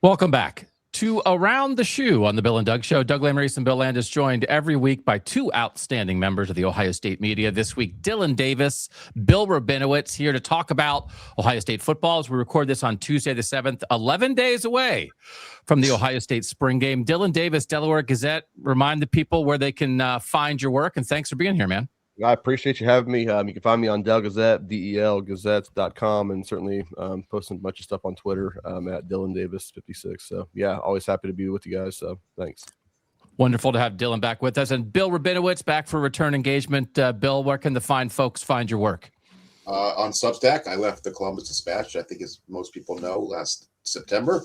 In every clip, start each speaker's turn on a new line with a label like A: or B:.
A: Welcome back to Around the Shoe on the Bill and Doug Show. Doug Lamarice and Bill Landis joined every week by two outstanding members of the Ohio State media. This week, Dylan Davis, Bill Rabinowitz, here to talk about Ohio State football as we record this on Tuesday the 7th, 11 days away from the Ohio State spring game. Dylan Davis, Delaware Gazette, remind the people where they can find your work, and thanks for being here, man.
B: I appreciate you having me. You can find me on Del Gazette, delgazette.com, and certainly posting a bunch of stuff on Twitter at Dylan Davis 56. So, yeah, always happy to be with you guys. So, thanks.
A: Wonderful to have Dylan back with us. And Bill Rabinowitz back for return engagement. Bill, where can the fine folks find your work?
C: On Substack. I left the Columbus Dispatch, I think as most people know, last September.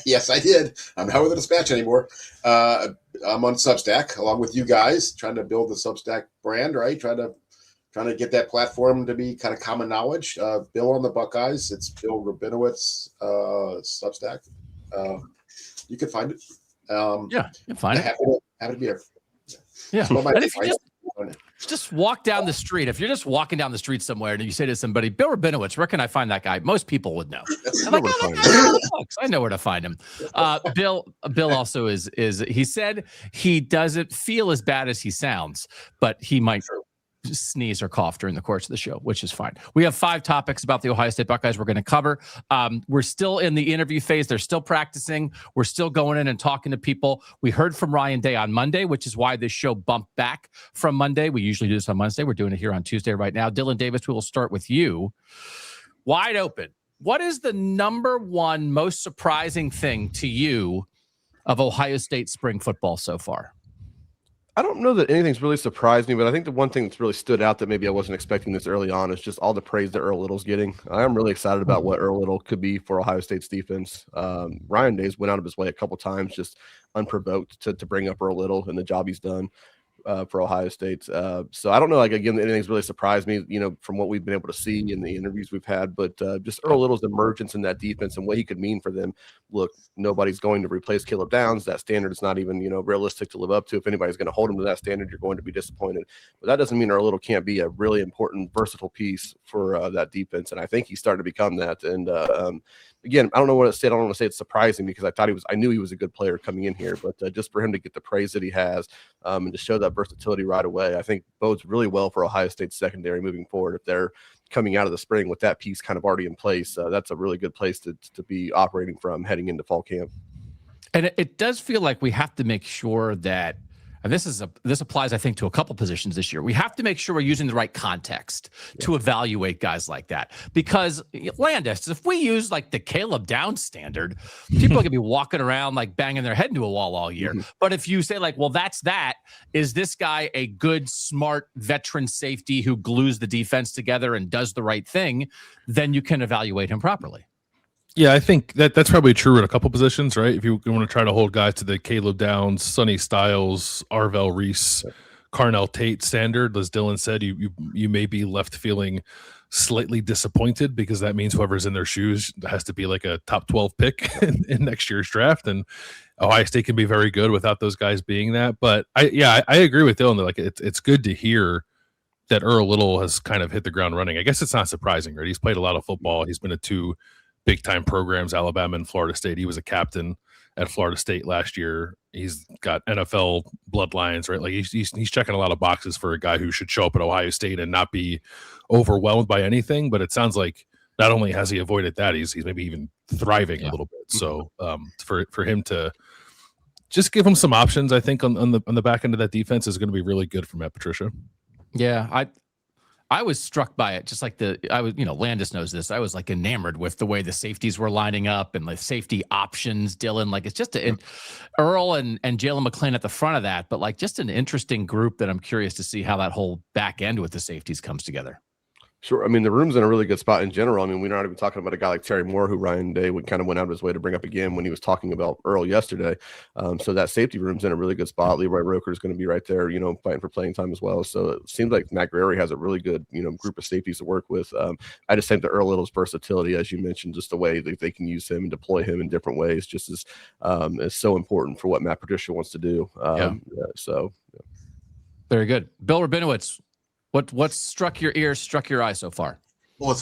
C: Yes, I did. I'm not with the Dispatch anymore. I'm on Substack along with you guys, trying to build the Substack brand, right? Trying to get that platform to be kind of common knowledge. Bill on the Buckeyes. It's Bill Rabinowitz Substack. You can find it.
A: Yeah, you can find it.
C: Happy to be here.
A: Yeah. Just walk down the street. If you're just walking down the street somewhere and you say to somebody, Bill Rabinowitz, where can I find that guy? Most people would know. I know where to find him. Bill also is he said he doesn't feel as bad as he sounds, but he might sneeze or cough during the course of the show, which is fine. We have 5 topics about the Ohio State Buckeyes we're going to cover. We're still in the interview phase. They're still practicing. We're still going in and talking to people. We heard from Ryan Day on Monday, which is why this show bumped back from Monday. We usually do this on Wednesday. We're doing it here on Tuesday right now. Dylan Davis, we will start with you. Wide open. What is the number one most surprising thing to you of Ohio State spring football so far?
B: I don't know that anything's really surprised me, but I think the one thing that's really stood out that maybe I wasn't expecting this early on is just all the praise that Earl Little's getting. I'm really excited about what Earl Little could be for Ohio State's defense. Ryan Days went out of his way a couple times, just unprovoked, to bring up Earl Little and the job he's done for Ohio State. So I don't know, again, anything's really surprised me, from what we've been able to see in the interviews we've had, but just Earl Little's emergence in that defense and what he could mean for them. Look, nobody's going to replace Caleb Downs. That standard is not even, realistic to live up to. If anybody's going to hold him to that standard, you're going to be disappointed. But that doesn't mean Earl Little can't be a really important, versatile piece for that defense. And I think he's starting to become that. And again, I don't know what to say. I don't want to say it's surprising because I knew he was a good player coming in here, but just for him to get the praise that he has and to show that versatility right away, I think bodes really well for Ohio State's secondary moving forward. If they're coming out of the spring with that piece kind of already in place, that's a really good place to be operating from heading into fall camp.
A: And it does feel like we have to make sure that, and this applies, I think, to a couple positions this year. We have to make sure we're using the right context to evaluate guys like that. Because, Landis, if we use like the Caleb Downs standard, people are going to be walking around like banging their head into a wall all year. But if you say like, well, is this guy a good, smart veteran safety who glues the defense together and does the right thing, then you can evaluate him properly.
D: Yeah, I think that's probably true in a couple positions, right? If you want to try to hold guys to the Caleb Downs, Sonny Styles, Arvell Reese, Carnell Tate standard, as Dylan said, you may be left feeling slightly disappointed because that means whoever's in their shoes has to be like a top 12 pick in next year's draft. And Ohio State can be very good without those guys being that. But I agree with Dylan that like it's good to hear that Earl Little has kind of hit the ground running. I guess it's not surprising, right? He's played a lot of football. He's been at 2 big-time programs, Alabama and Florida State. He was a captain at Florida State last year. He's got NFL bloodlines, right? Like he's checking a lot of boxes for a guy who should show up at Ohio State and not be overwhelmed by anything. But it sounds like not only has he avoided that, he's maybe even thriving a little bit. So for him to just give him some options, I think on the back end of that defense is going to be really good for Matt Patricia.
A: Yeah, I was struck by it, just like Landis knows this. I was like enamored with the way the safeties were lining up and the safety options, Dylan. Like it's just Earl and Jalen McClain at the front of that, but like just an interesting group that I'm curious to see how that whole back end with the safeties comes together.
B: Sure. I mean, the room's in a really good spot in general. I mean, we're not even talking about a guy like Terry Moore, who Ryan Day kind of went out of his way to bring up again when he was talking about Earl yesterday. So that safety room's in a really good spot. Leroy Roker is going to be right there, fighting for playing time as well. So it seems like Matt Guerrieri has a really good, group of safeties to work with. I just think that Earl Little's versatility, as you mentioned, just the way that they can use him and deploy him in different ways, just is so important for what Matt Patricia wants to do.
A: Very good. Bill Rabinowitz. What struck your ear, struck your eye so far?
C: Well,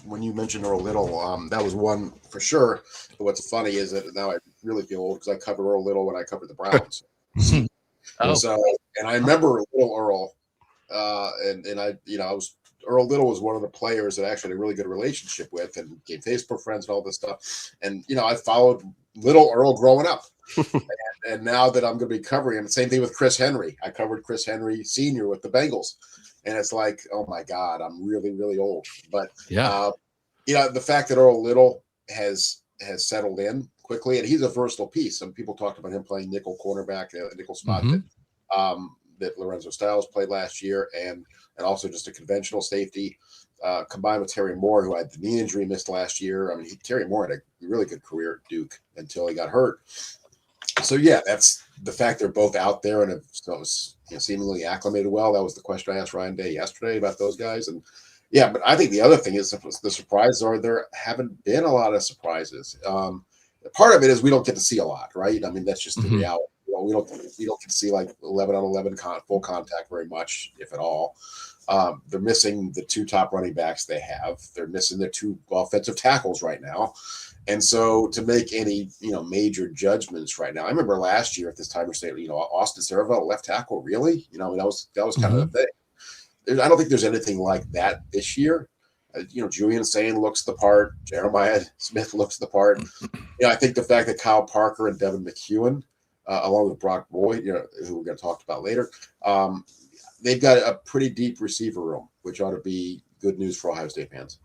C: when you mentioned Earl Little, that was one for sure. But what's funny is that now I really feel old because I covered Earl Little when I covered the Browns. So, and I remember Little Earl, and I, Earl Little was one of the players that I actually had a really good relationship with, and became Facebook friends and all this stuff. And I followed Little Earl growing up, and now that I'm going to be covering him, the same thing with Chris Henry. I covered Chris Henry Sr. with the Bengals. And it's like, oh my God, I'm really, really old. But the fact that Earl Little has settled in quickly, and he's a versatile piece. Some people talked about him playing nickel cornerback, nickel spot that Lorenzo Styles played last year, and also just a conventional safety, combined with Terry Moore, who had the knee injury, missed last year. I mean, Terry Moore had a really good career at Duke until he got hurt. So yeah, that's the fact they're both out there and have seemingly acclimated well. That was the question I asked Ryan Day yesterday about those guys. And yeah, but I think the other thing is the surprises are there haven't been a lot of surprises. Part of it is we don't get to see a lot, right? I mean, that's just the reality. We don't get to see like 11-on-11 full contact very much, if at all. They're missing the two top running backs they have. They're missing their two offensive tackles right now. And so to make any, major judgments right now, I remember last year at this time we're saying, Austin Serval, left tackle, really? That was kind of the thing. I don't think there's anything like that this year. Julian Sain looks the part. Jeremiah Smith looks the part. I think the fact that Kyle Parker and Devin McEwen, along with Brock Boyd, who we're going to talk about later, they've got a pretty deep receiver room, which ought to be good news for Ohio State fans.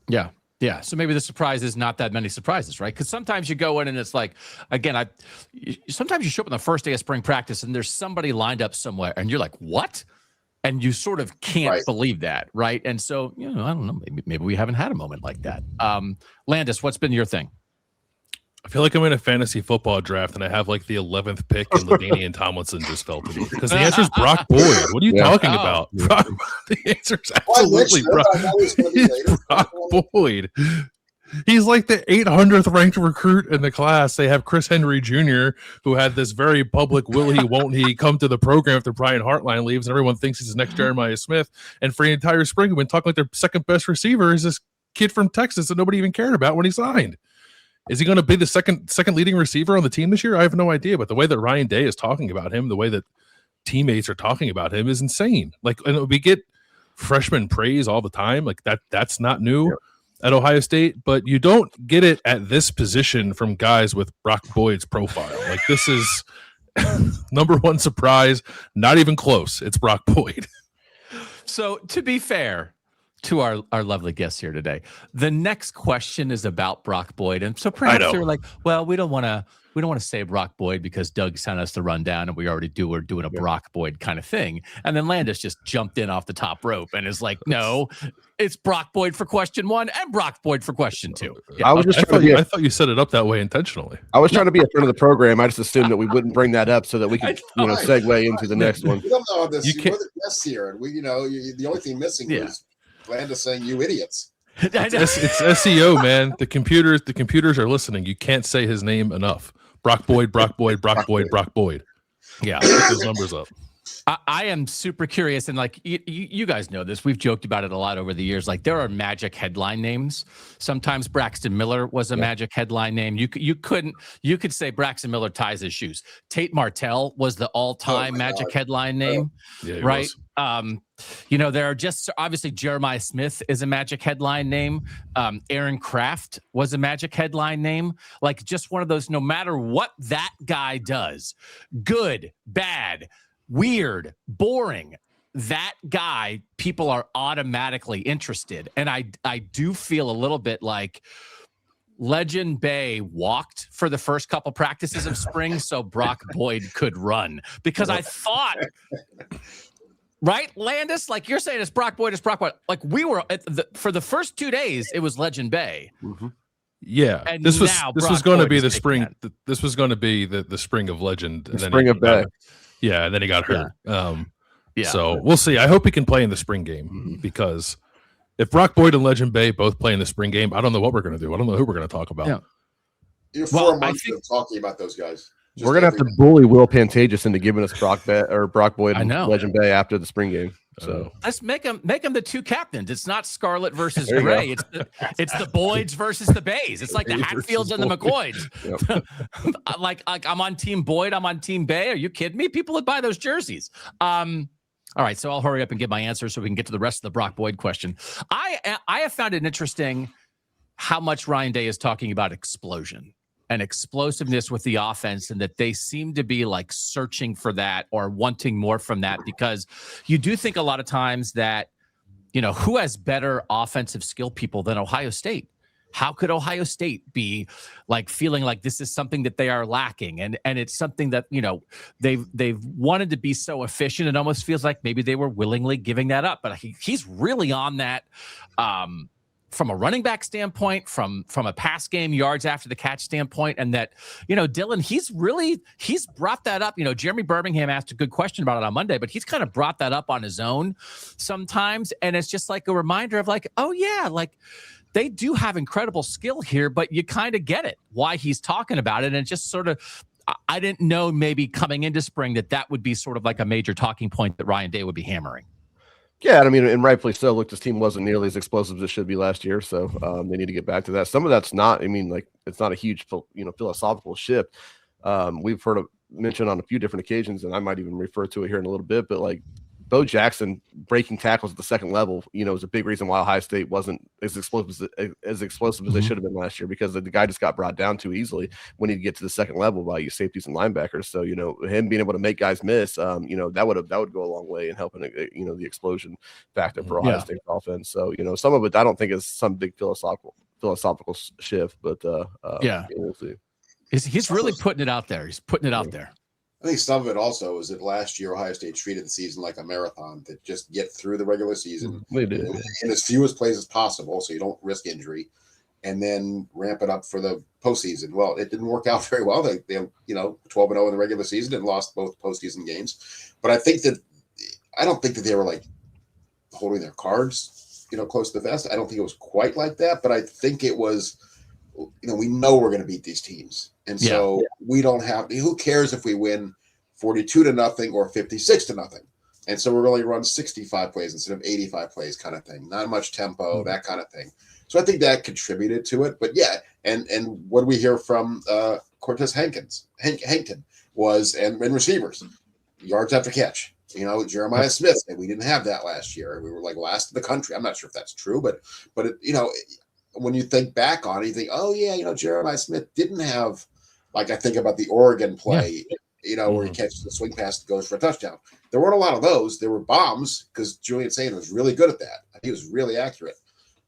A: Yeah. Yeah. So maybe the surprise is not that many surprises, right? Because sometimes you go in and it's like, again, sometimes you show up on the first day of spring practice and there's somebody lined up somewhere and you're like, what? And you sort of can't believe that, right? And so, I don't know, maybe we haven't had a moment like that. Landis, what's been your thing?
D: I feel like I'm in a fantasy football draft and I have like the 11th pick and LaDainian Tomlinson just fell to me because the answer is Brock Boyd. What are you talking about? The answer is absolutely Brock Boyd. He's like the 800th ranked recruit in the class. They have Chris Henry Jr., who had this very public will he, won't he come to the program after Brian Hartline leaves, and everyone thinks he's the next Jeremiah Smith. And for the entire spring, we've been talking like their second best receiver is this kid from Texas that nobody even cared about when he signed. Is he going to be the second leading receiver on the team this year? I have no idea. But the way that Ryan Day is talking about him, the way that teammates are talking about him is insane. Like, and we get freshman praise all the time. Like that's not new at Ohio State, but you don't get it at this position from guys with Brock Boyd's profile. Like this is number one surprise. Not even close. It's Brock Boyd.
A: So to be fair to our lovely guests here today, the next question is about Brock Boyd, and so perhaps they're like, well, we don't want to say Brock Boyd because Doug sent us the rundown and we're doing a Brock Boyd kind of thing. And then Landis just jumped in off the top rope and is like, no, it's Brock Boyd for question 1 and Brock Boyd for question 2. Yeah.
D: I thought you set it up that way intentionally.
B: I was trying to be a friend of the program. I just assumed that we wouldn't bring that up so that we could, segue into the next one.
C: We don't know this. You can't. Guests here, and the only thing missing was Landis saying you idiots.
D: It's SEO, man. The computers are listening. You can't say his name enough. Brock Boyd, Brock Boyd, Brock Boyd, Brock Boyd. Yeah, put those numbers up.
A: I am super curious, and like you guys know this. We've joked about it a lot over the years. Like there are magic headline names. Sometimes Braxton Miller was a magic headline name. You could say Braxton Miller ties his shoes. Tate Martell was the all-time magic headline name, right? There are just obviously Jeremiah Smith is a magic headline name. Aaron Kraft was a magic headline name. Like just one of those, no matter what that guy does, good, bad, weird, boring, that guy, people are automatically interested. And I do feel a little bit like Legend Bay walked for the first couple practices of spring so Brock Boyd could run. Because I thought... Right, Landis? Like you're saying, it's Brock Boyd. Like we were for the first 2 days, it was Legend Bay.
D: Mm-hmm. Yeah, and this was going to be the spring. This was going to be the spring of Legend. And
B: spring of Bay.
D: Yeah, and then he got hurt. So we'll see. I hope he can play in the spring game because if Brock Boyd and Legend Bay both play in the spring game, I don't know what we're going to do. I don't know who we're going to talk about.
C: Yeah. You're 4 months of talking about those guys.
B: We're gonna have to bully Will Pantages into giving us Brock Boyd and
A: know.
B: Legend Bay after the spring game. So
A: let's make them the two captains. It's not Scarlet versus Gray. It's the Boyds versus the Bays. It's like the Hatfields and the McCoys. Yep. like I'm on Team Boyd. I'm on Team Bay. Are you kidding me? People would buy those jerseys. All right, so I'll hurry up and give my answer so we can get to the rest of the Brock Boyd question. I have found it interesting how much Ryan Day is talking about explosion and explosiveness with the offense, and that they seem to be like searching for that or wanting more from that, because you do think a lot of times that, who has better offensive skill people than Ohio State? How could Ohio State be like feeling like this is something that they are lacking? And it's something that, they've wanted to be so efficient. It almost feels like maybe they were willingly giving that up, but he's really on that, from a running back standpoint, from a pass game yards after the catch standpoint. And that, Dylan, he's brought that up. Jeremy Birmingham asked a good question about it on Monday, but he's kind of brought that up on his own sometimes. And it's just like a reminder of like, oh yeah, like they do have incredible skill here, but you kind of get it, why he's talking about it. And just sort of, I didn't know maybe coming into spring that would be sort of like a major talking point that Ryan Day would be hammering.
B: Yeah, I mean, and rightfully so. Look, this team wasn't nearly as explosive as it should be last year, so they need to get back to that. Some of that's not. I mean, like it's not a huge, philosophical shift. We've heard of mentioned on a few different occasions, and I might even refer to it here in a little bit. But like Bo Jackson breaking tackles at the second level, is a big reason why Ohio State wasn't as explosive as they should have been last year, because the guy just got brought down too easily when he get to the second level by safeties and linebackers. So him being able to make guys miss, that would go a long way in helping the explosion factor for Ohio State's offense. So some of it I don't think is some big philosophical shift, but we'll see.
A: He's really putting it out there. He's putting it out there.
C: I think some of it also is that last year Ohio State treated the season like a marathon, that just get through the regular season in as few plays as possible so you don't risk injury, and then ramp it up for the postseason. Well, it didn't work out very well. They 12-0 in the regular season and lost both postseason games. But I don't think that they were like holding their cards, close to the vest. I don't think it was quite like that, but I think it was, we know we're going to beat these teams. And so we don't have, who cares if we win 42-0 or 56-0? And so we're really run 65 plays instead of 85 plays kind of thing. Not much tempo, that kind of thing. So I think that contributed to it. But yeah, and what we hear from Cortez Hankton was, and receivers, yards after catch. Jeremiah Smith, and we didn't have that last year. We were like last in the country. I'm not sure if that's true, but when you think back on it, you think, oh yeah, Jeremiah Smith didn't have, like I think about the Oregon play, where he catches the swing pass that goes for a touchdown. There weren't a lot of those. There were bombs because Julian Sain was really good at that. He was really accurate,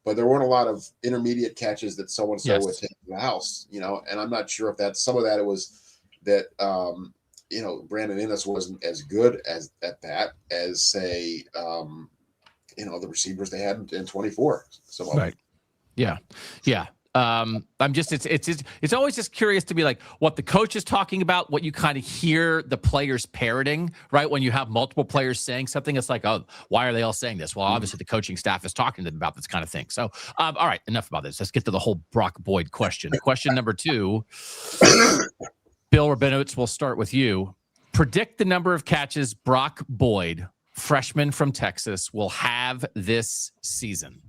C: but there weren't a lot of intermediate catches that so-and-so was hitting the house, and I'm not sure if that's some of that. It was that, Brandon Innes wasn't as good at that as say, the receivers they had in 24. So
A: right. Yeah. I'm just, it's always just curious to be like what the coach is talking about, what you kind of hear the players parroting, right? When you have multiple players saying something, it's like, oh, why are they all saying this? Well, obviously the coaching staff is talking to them about this kind of thing. So, all right, enough about this. Let's get to the whole Brock Boyd question. Question number 2, Bill Rabinowitz, we'll start with you. Predict the number of catches Brock Boyd, freshman from Texas, will have this season.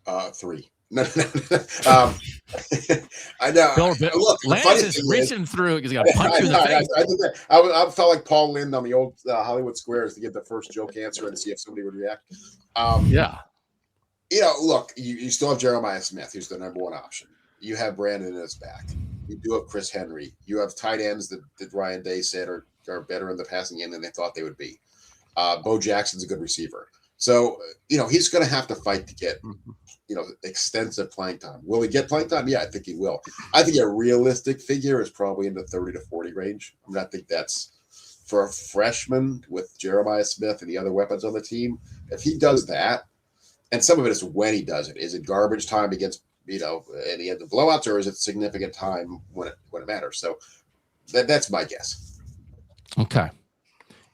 C: 3. No. I know.
A: Look, Lance is reaching through. He's got to punch you in the face.
C: I did that. I felt like Paul Lynde on the old Hollywood Squares to get the first joke answer and see if somebody would react. Look, you still have Jeremiah Smith, who's the number one option. You have Brandon Innes back. You do have Chris Henry. You have tight ends that Ryan Day said are better in the passing game than they thought they would be. Bo Jackson's a good receiver. So, he's going to have to fight to get, extensive playing time. Will he get playing time? Yeah, I think he will. I think a realistic figure is probably in the 30 to 40 range. I think that's for a freshman with Jeremiah Smith and the other weapons on the team. If he does that, and some of it is when he does it. Is it garbage time against, at the end of blowouts, or is it significant time when it matters? So that's my guess.
A: Okay.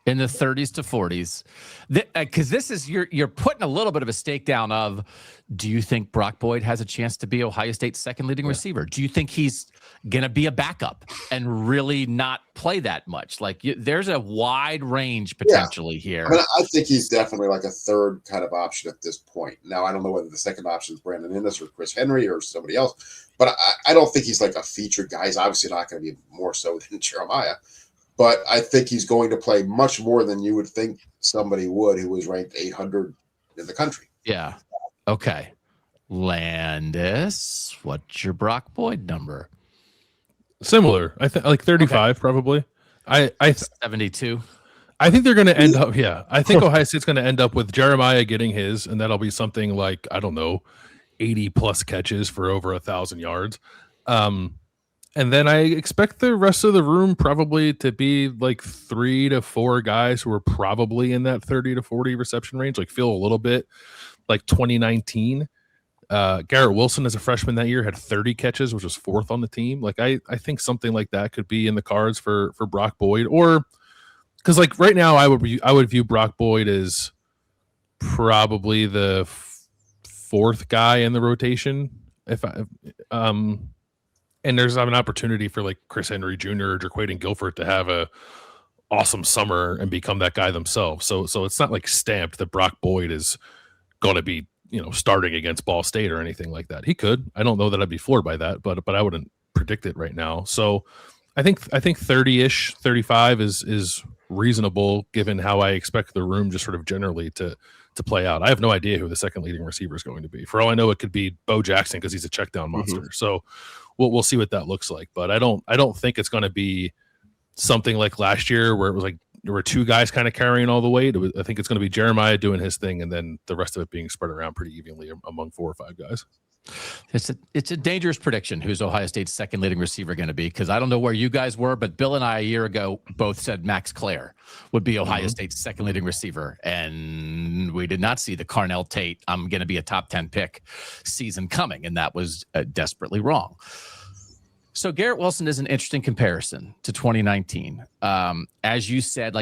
A: in the 30s to 40s. Because this is you're putting a little bit of a stake down of, do you think Brock Boyd has a chance to be Ohio State's second leading receiver? Do you think he's going to be a backup and really not play that much? Like there's a wide range potentially here.
C: I mean, I think he's definitely like a third kind of option at this point. Now, I don't know whether the second option is Brandon Innes or Chris Henry or somebody else, but I don't think he's like a featured guy. He's obviously not going to be more so than Jeremiah. But I think he's going to play much more than you would think somebody would who was ranked 800 in the country.
A: Yeah. Okay. Landis, what's your Brock Boyd number?
D: Similar. I think like 35 probably. I
A: 72.
D: I think they're going to end up. Yeah, I think Ohio State's going to end up with Jeremiah getting his, and that'll be something like, I don't know, 80 plus catches for over 1,000 yards. And then I expect the rest of the room probably to be like 3 to 4 guys who are probably in that 30 to 40 reception range, like feel a little bit like 2019. Garrett Wilson as a freshman that year had 30 catches, which was 4th on the team. Like I think something like that could be in the cards for Brock Boyd, or because like right now I would view Brock Boyd as probably the 4th guy in the rotation. And there's an opportunity for like Chris Henry Jr. or Jaquaden Guilford to have a awesome summer and become that guy themselves. So it's not like stamped that Brock Boyd is going to be, starting against Ball State or anything like that. He could. I don't know that I'd be floored by that, but I wouldn't predict it right now. So I think 30-ish, 35 is reasonable given how I expect the room just sort of generally to play out. I have no idea who the second leading receiver is going to be. For all I know, it could be Bo Jackson because he's a check down monster. Mm-hmm. So we'll see what that looks like. But I don't think it's going to be something like last year where it was like there were 2 guys kind of carrying all the weight. I think it's going to be Jeremiah doing his thing and then the rest of it being spread around pretty evenly among 4 or 5 guys.
A: It's a dangerous prediction who's Ohio State's second leading receiver going to be, because I don't know where you guys were, but Bill and I a year ago both said Max Clare would be Ohio State's second leading receiver, and we did not see the Carnell Tate I'm going to be a top 10 pick season coming, and that was desperately wrong. So Garrett Wilson is an interesting comparison to 2019. As you said,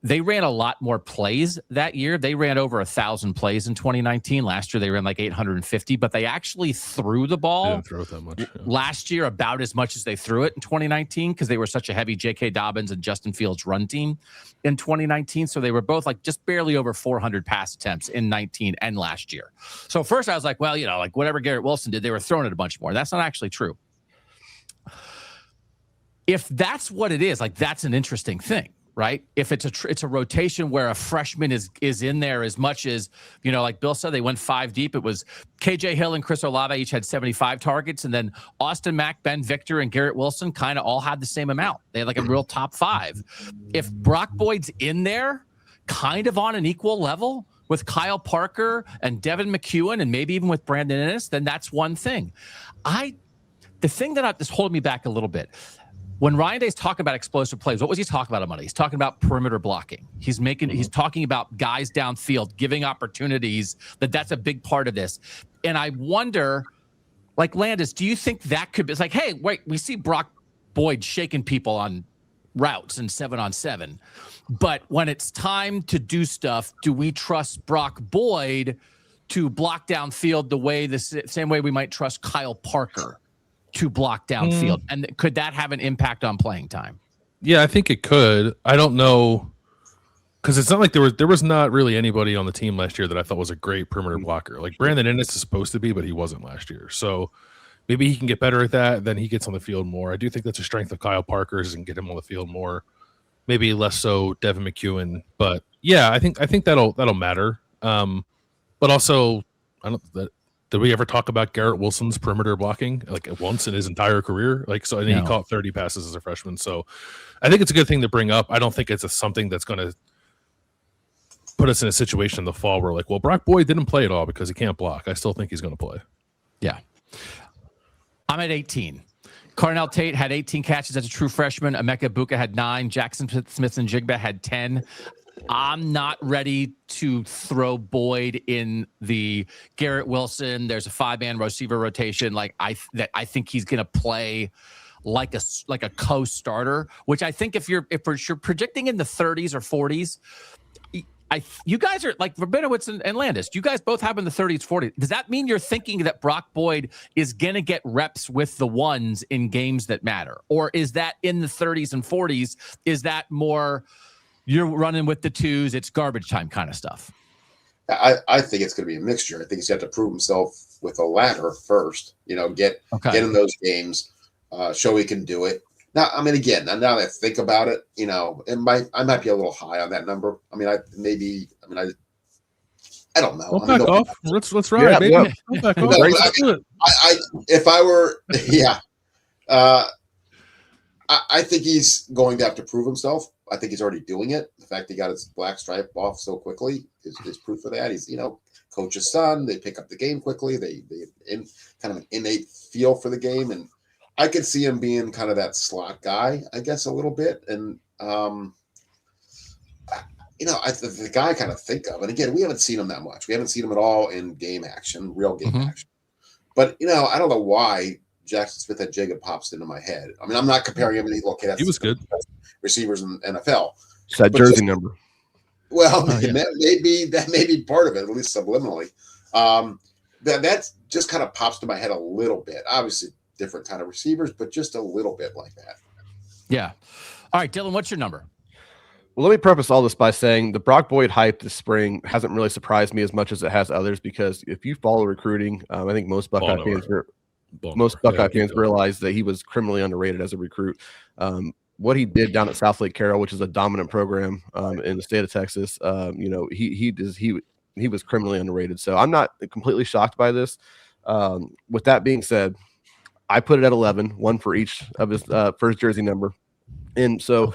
A: they ran a lot more plays that year. They ran over 1,000 plays in 2019. Last year they ran like 850, but they actually threw the ball.
D: They didn't throw it that much. Yeah.
A: Last year about as much as they threw it in 2019 because they were such a heavy J.K. Dobbins and Justin Fields run team in 2019. So they were both like just barely over 400 pass attempts in 19 and last year. So first I was like, well, like whatever Garrett Wilson did, they were throwing it a bunch more. That's not actually true. If that's what it is, like that's an interesting thing, right? If it's a rotation where a freshman is in there as much as, like Bill said, they went 5 deep. It was KJ Hill and Chris Olave each had 75 targets, and then Austin Mack, Ben Victor, and Garrett Wilson kind of all had the same amount. They had like a real top 5. If Brock Boyd's in there, kind of on an equal level with Kyle Parker and Devin McEwen, and maybe even with Brandon Innes, then that's one thing. The thing that is holding me back a little bit. When Ryan Day's talking about explosive plays, what was he talking about, Monday? He's talking about perimeter blocking. He's talking about guys downfield, giving opportunities. That's a big part of this. And I wonder, like Landis, do you think that could be? It's like, hey, wait, we see Brock Boyd shaking people on routes and 7-on-7, but when it's time to do stuff, do we trust Brock Boyd to block downfield the same way we might trust Kyle Parker to block downfield? And could that have an impact on playing time?
D: Yeah, I think it could. I don't know, because it's not like there was not really anybody on the team last year that I thought was a great perimeter blocker. Like Brandon Innes is supposed to be, but he wasn't last year. So maybe he can get better at that. Then he gets on the field more. I do think that's a strength of Kyle Parker's and get him on the field more. Maybe less so Devin McEwen, but yeah, I think that'll matter. But also, did we ever talk about Garrett Wilson's perimeter blocking like once in his entire career? Like, so I think he caught 30 passes as a freshman. So I think it's a good thing to bring up. I don't think it's something that's going to put us in a situation in the fall where like, well, Brock Boyd didn't play at all because he can't block. I still think he's going to play.
A: Yeah. I'm at 18. Carnell Tate had 18 catches as a true freshman. Emeka Buka had 9. Jackson Smith and Jigba had 10. I'm not ready to throw Boyd in the Garrett Wilson. There's a 5-man receiver rotation. Like I think he's going to play like a co-starter, which I think if you're predicting in the 30s or 40s, you guys are like Rabinowitz and Landis. You guys both have in the 30s, 40s. Does that mean you're thinking that Brock Boyd is going to get reps with the ones in games that matter? Or is that in the 30s and 40s? Is that more you're running with the twos, it's garbage time kind of stuff?
C: I think it's going to be a mixture. I think he's got to prove himself with the latter first, get in those games, show he can do it. Now, I mean, again, now that I think about it, I might be a little high on that number. I mean, I don't know.
D: Back off. Let's ride, baby.
B: Yeah.
D: Back off.
C: If I were, I think he's going to have to prove himself. I think he's already doing it. The fact he got his black stripe off so quickly is proof of that. He's, coach's son. They pick up the game quickly. They kind of an innate feel for the game, and I could see him being kind of that slot guy, I guess, a little bit. And, the guy I kind of think of, and again, we haven't seen him that much. We haven't seen him at all in game action, real game action. But, I don't know why Jackson Smith and Jacob pops into my head. I mean, I'm not comparing him to he
D: was good.
C: Receivers in the NFL.
B: It's that jersey number.
C: Well, that may be part of it, at least subliminally. That just kind of pops to my head a little bit. Obviously, different kind of receivers, but just a little bit like that.
A: Yeah. All right, Dylan, what's your number?
B: Well, let me preface all this by saying the Brock Boyd hype this spring hasn't really surprised me as much as it has others, because if you follow recruiting, I think most Buckeye fans realize that he was criminally underrated as a recruit. What he did down at South Lake Carroll, which is a dominant program in the state of Texas, he was criminally underrated. So I'm not completely shocked by this. With that being said, I put it at 11, one for each of his first jersey number. And so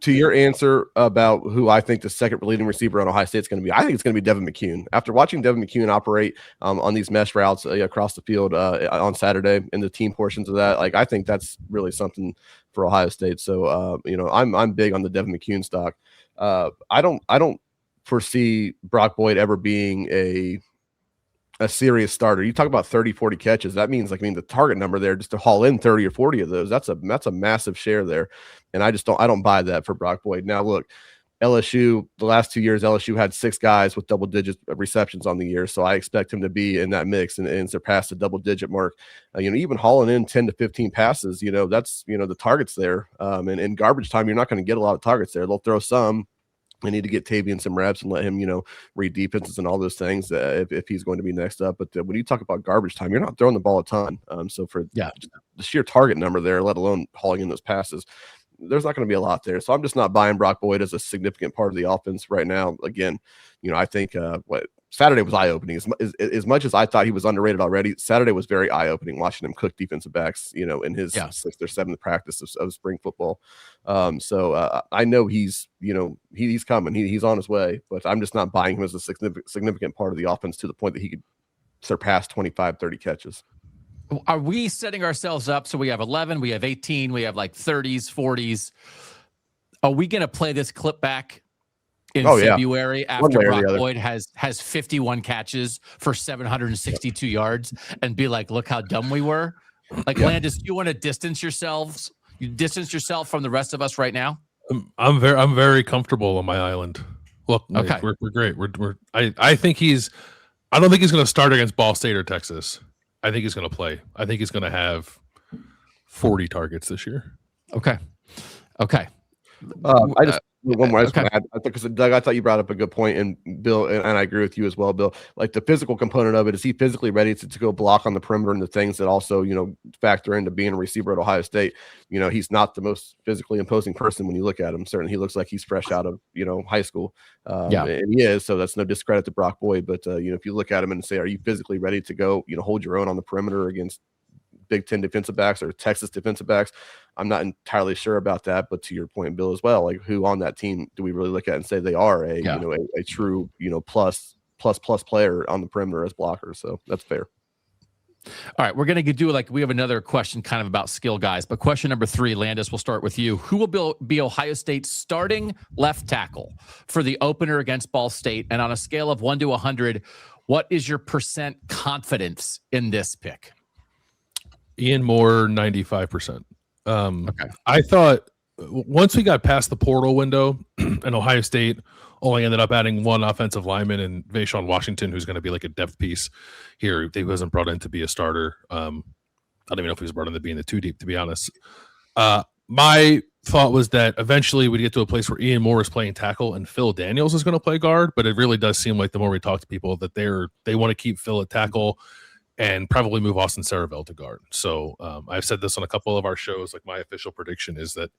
B: to your answer about who I think the second leading receiver on Ohio State is going to be, I think it's going to be Devin McCune. After watching Devin McCune operate on these mesh routes across the field on Saturday in the team portions of that, I think that's really something for Ohio State. So, I'm big on the Devin McCune stock. I don't foresee Brock Boyd ever being a serious starter. You talk about 30, 40 catches. That means the target number there, just to haul in 30 or 40 of those, that's a massive share there. And I don't buy that for Brock Boyd. Now look, LSU, the last 2 years, LSU had 6 guys with double digit receptions on the year. So I expect him to be in that mix and surpass the double digit mark. Even hauling in 10 to 15 passes, that's, the targets there. And in garbage time, you're not going to get a lot of targets there. They'll throw some. They need to get Tavian some reps and let him, read defenses and all those things if he's going to be next up. But when you talk about garbage time, you're not throwing the ball a ton. So for the sheer target number there, let alone hauling in those passes, there's not going to be a lot there. So I'm just not buying Brock Boyd as a significant part of the offense right now. Again, I think Saturday was eye-opening. As much as I thought he was underrated already, Saturday was very eye-opening watching him cook defensive backs, in his 6th or 7th practice of spring football. So I know he's coming. He's on his way, but I'm just not buying him as a significant part of the offense to the point that he could surpass 25, 30 catches.
A: Are we setting ourselves up? So we have 11, we have 18, we have 30s, 40s. Are we going to play this clip back in February after Brock Boyd has 51 catches for 762 yards and be like, look how dumb we were? Landis, you want to distance yourself from the rest of us right now?
D: I'm very comfortable on my island. Look, okay. We're great. I don't think he's going to start against Ball State or Texas. I think he's going to play. I think he's going to have 40 targets this year.
A: Okay.
B: I just one more. Because Doug, I thought you brought up a good point, and Bill, and I agree with you as well, Bill. The physical component of it, is he physically ready to go block on the perimeter, and the things that also factor into being a receiver at Ohio State. He's not the most physically imposing person when you look at him. Certainly, he looks like he's fresh out of high school. And he is. So that's no discredit to Brock Boyd, but if you look at him and say, are you physically ready to go hold your own on the perimeter against Big Ten defensive backs or Texas defensive backs? I'm not entirely sure about that, but to your point, Bill, as well, who on that team do we really look at and say they are a true plus player on the perimeter as blockers? So that's fair.
A: All right, we're going to do we have another question kind of about skill guys, but question number 3, Landis, we'll start with you. Who will be Ohio State's starting left tackle for the opener against Ball State? And on a scale of 1 to 100, what is your percent confidence in this pick?
D: Ian Moore, 95%.
A: Okay.
D: I thought once we got past the portal window and Ohio State only ended up adding one offensive lineman and Vayshawn Washington, who's going to be like a depth piece here. He wasn't brought in to be a starter. I don't even know if he was brought in to be in the 2 deep, to be honest. My thought was that eventually we'd get to a place where Ian Moore is playing tackle and Phil Daniels is going to play guard, but it really does seem like the more we talk to people that they want to keep Phil at tackle and probably move Austin Saraville to guard. So I've said this on a couple of our shows. Like my official prediction is that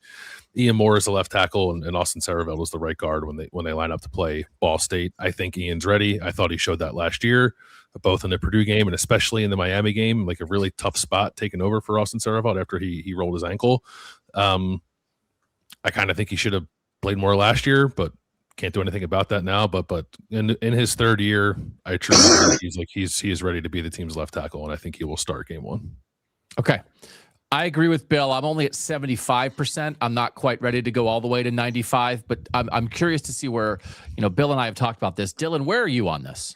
D: Ian Moore is the left tackle and Austin Saraville is the right guard when they line up to play Ball State. I think Ian's ready. I thought he showed that last year, both in the Purdue game and especially in the Miami game, like a really tough spot taken over for Austin Saraville after he rolled his ankle. I kind of think he should have played more last year, but can't do anything about that now. But in his 3rd year, I truly think he is ready to be the team's left tackle, and I think he will start game 1.
A: Okay. I agree with Bill. I'm only at 75%. I'm not quite ready to go all the way to 95, but I'm curious to see where, Bill and I have talked about this. Dylan, where are you on this?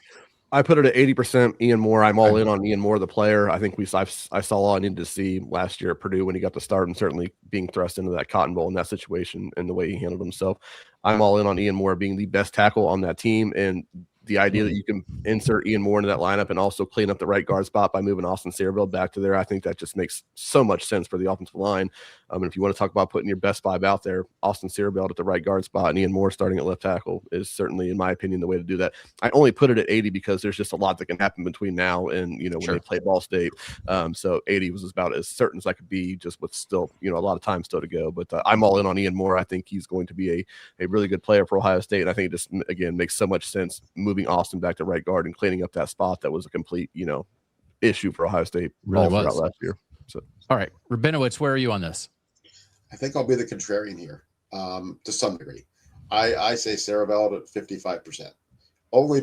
B: I put it at 80% Ian Moore. I'm all in on Ian Moore, the player. I think I saw all I needed to see last year at Purdue when he got the start and certainly being thrust into that Cotton Bowl in that situation and the way he handled himself. I'm all in on Ian Moore being the best tackle on that team. And the idea that you can insert Ian Moore into that lineup and also clean up the right guard spot by moving Austin Saraville back to there, I think that just makes so much sense for the offensive line. And if you want to talk about putting your best 5 out there, Austin Saraville at the right guard spot and Ian Moore starting at left tackle is certainly, in my opinion, the way to do that. I only put it at 80 because there's just a lot that can happen between now and, when they play Ball State. So 80 was about as certain as I could be, just with still, a lot of time still to go. But I'm all in on Ian Moore. I think he's going to be a really good player for Ohio State. And I think it just, again, makes so much sense moving Austin back to right guard and cleaning up that spot that was a complete, issue for Ohio State
A: really
B: throughout last year. So,
A: all right, Rabinowitz, where are you on this?
C: I think I'll be the contrarian here, to some degree. I say Saraville at 55%, only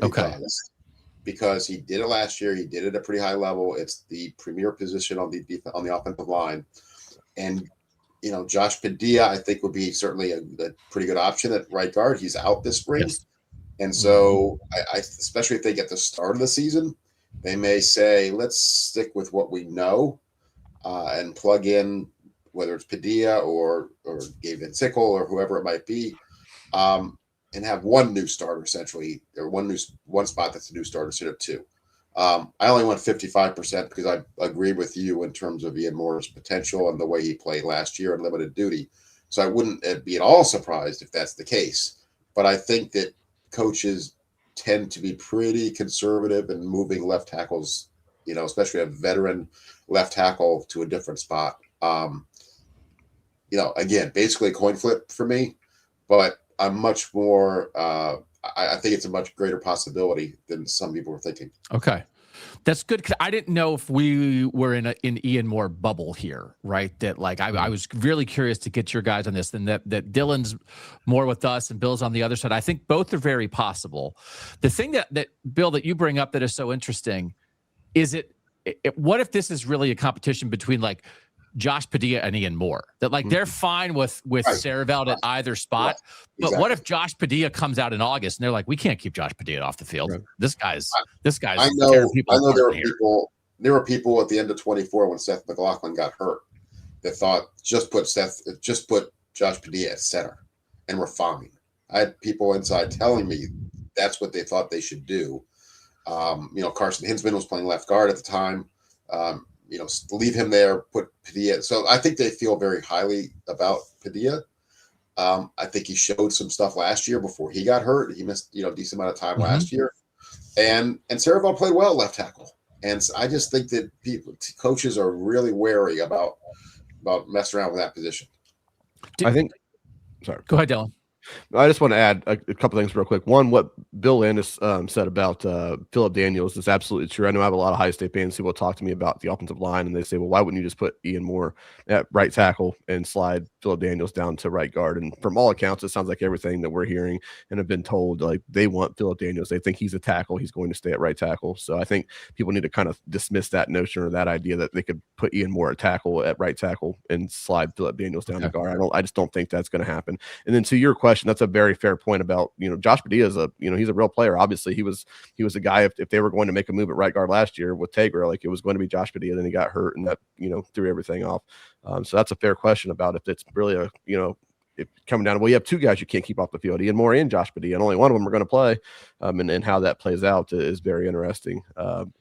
C: because he did it last year. He did it at a pretty high level. It's the premier position on the offensive line, and Josh Padilla I think would be certainly a pretty good option at right guard. He's out this spring.
A: Yes.
C: And so, I especially if they get the start of the season, they may say, let's stick with what we know and plug in, whether it's Padilla or Gavin Sickle or whoever it might be, and have one new starter essentially, or one spot that's a new starter instead of 2. I only went 55% because I agree with you in terms of Ian Moore's potential and the way he played last year in limited duty. So I wouldn't be at all surprised if that's the case. But I think that coaches tend to be pretty conservative in moving left tackles, especially a veteran left tackle to a different spot. Again, basically a coin flip for me, but I'm much more, I think it's a much greater possibility than some people were thinking.
A: Okay. That's good. 'Cause I didn't know if we were in an Ian Moore bubble here, right? That I was really curious to get your guys on this, and that Dylan's more with us and Bill's on the other side. I think both are very possible. The thing that Bill, that you bring up that is so interesting is what if this is really a competition between Josh Padilla and Ian Moore, that they're fine with Saraville at either spot. Right. But what if Josh Padilla comes out in August and they're like, we can't keep Josh Padilla off the field. Right. This guy's. I know
C: there were people at the end of 24 when Seth McLaughlin got hurt that thought just put Josh Padilla at center and we're fine. I had people inside telling me that's what they thought they should do. Carson Hinsman was playing left guard at the time. Leave him there, put Padilla. So I think they feel very highly about Padilla. I think he showed some stuff last year before he got hurt. He missed, a decent amount of time last year. And Saraville played well left tackle. And so I just think that coaches are really wary about messing around with that position.
B: Sorry.
A: Go ahead, Dylan.
B: I just want to add a couple things real quick. One, what Bill Landis said about Philip Daniels is absolutely true. I know I have a lot of Ohio State fans who will talk to me about the offensive line, and they say, well, why wouldn't you just put Ian Moore at right tackle and slide Philip Daniels down to right guard? And from all accounts, it sounds like everything that we're hearing and have been told, they want Philip Daniels. They think he's a tackle. He's going to stay at right tackle. So I think people need to kind of dismiss that notion or that idea that they could put Ian Moore at right tackle and slide Philip Daniels down to guard. I just don't think that's going to happen. And then to your question, question. That's a very fair point about, Josh Padilla is he's a real player. Obviously he was a guy, if they were going to make a move at right guard last year with Tegra, like it was going to be Josh Padilla, then he got hurt and that, threw everything off. So that's a fair question about if it's really if coming down, well, you have two guys you can't keep off the field, Ian Moore and Josh Padilla, and only one of them are going to play. And how that plays out is very interesting.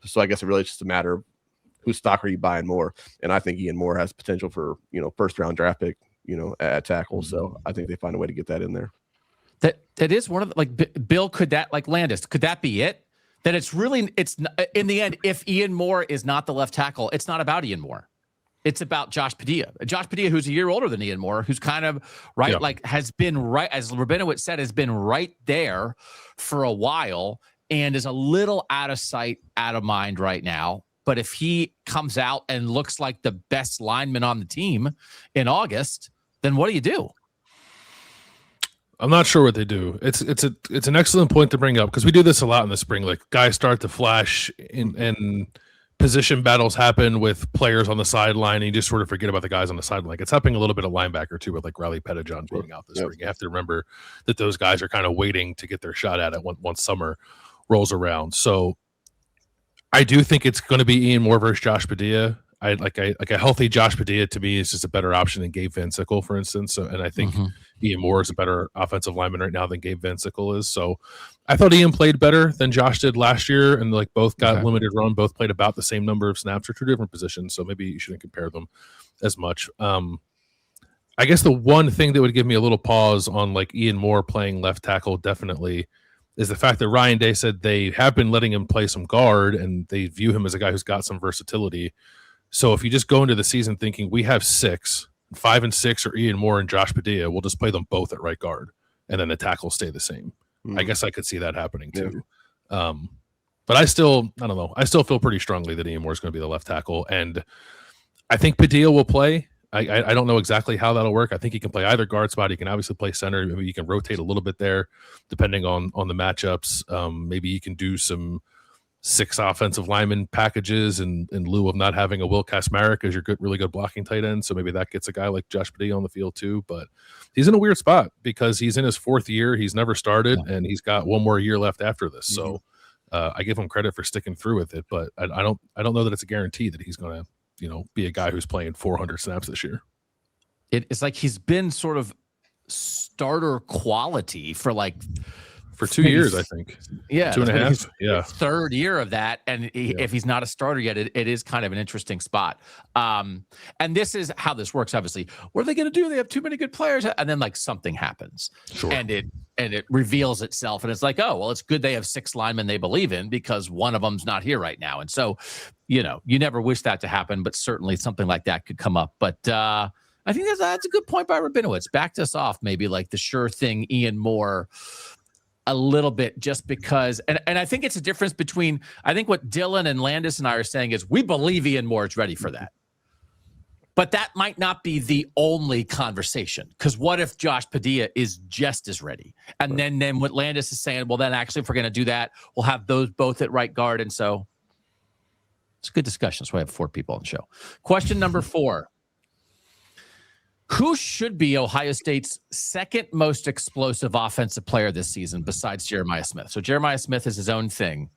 B: So I guess it really is just a matter of whose stock are you buying more? And I think Ian Moore has potential for, first round draft pick, at tackle. So I think they find a way to get that in there.
A: That is one of the, Bill, could that, like Landis, could that be it? That it's in the end, if Ian Moore is not the left tackle, it's not about Ian Moore. It's about Josh Padilla. Josh Padilla, who's a year older than Ian Moore, who's kind of has been right, as Rabinowitz said, has been right there for a while and is a little out of sight, out of mind right now. But if he comes out and looks like the best lineman on the team in August, then what do you do?
D: I'm not sure what they do. It's an excellent point to bring up because we do this a lot in the spring. Like guys start to flash and position battles happen with players on the sideline, and you just sort of forget about the guys on the sideline. Like it's happening a little bit of linebacker too, with like Riley Pettijohn being out this spring. You have to remember that those guys are kind of waiting to get their shot at it once summer rolls around. So I do think it's going to be Ian Moore versus Josh Padilla. Like a healthy Josh Padilla to me is just a better option than Gabe Van Sickle, for instance. So, and I think Ian Moore is a better offensive lineman right now than Gabe Van Sickle is. So I thought Ian played better than Josh did last year, and like both got limited run, both played about the same number of snaps for two different positions. So maybe you shouldn't compare them as much. I guess the one thing that would give me a little pause on like Ian Moore playing left tackle definitely is the fact that Ryan Day said they have been letting him play some guard and they view him as a guy who's got some versatility. So if you just go into the season thinking we have 5 and 6 are Ian Moore and Josh Padilla, we'll just play them both at right guard and then the tackles stay the same. I guess I could see that happening too. But I don't know. I still feel pretty strongly that Ian Moore is going to be the left tackle. And I think Padilla will play. I don't know exactly how that'll work. I think he can play either guard spot. He can obviously play center. Maybe you can rotate a little bit there depending on the matchups. Maybe you can do some 6 offensive lineman packages in lieu of not having a Will Kasmerick as your really good blocking tight end. So maybe that gets a guy like Josh Padilla on the field too. But he's in a weird spot because he's in his 4th year. He's never started and he's got one more year left after this. So I give him credit for sticking through with it, but I don't know that it's a guarantee that he's going to, be a guy who's playing 400 snaps this year.
A: It's like he's been sort of starter quality for
D: 2 years, I think.
A: Yeah.
D: 2.5. Yeah.
A: 3rd year of that. And if he's not a starter yet, it is kind of an interesting spot. And this is how this works, obviously. What are they going to do? They have too many good players. And then something happens.
D: Sure.
A: And it reveals itself. And it's like, oh, well, it's good they have 6 linemen they believe in because one of them's not here right now. And so, you never wish that to happen, but certainly something like that could come up. But I think that's a good point by Rabinowitz. Backed us off maybe like the sure thing Ian Moore a little bit just because, and I think it's a difference between, I think what Dylan and Landis and I are saying is we believe Ian Moore is ready for that. But that might not be the only conversation because what if Josh Padilla is just as ready? And then what Landis is saying, well, then actually if we're going to do that, we'll have those both at right guard. And so it's a good discussion. That's why I have 4 people on the show. Question number 4. Who should be Ohio State's 2nd most explosive offensive player this season besides Jeremiah Smith? So Jeremiah Smith is his own thing.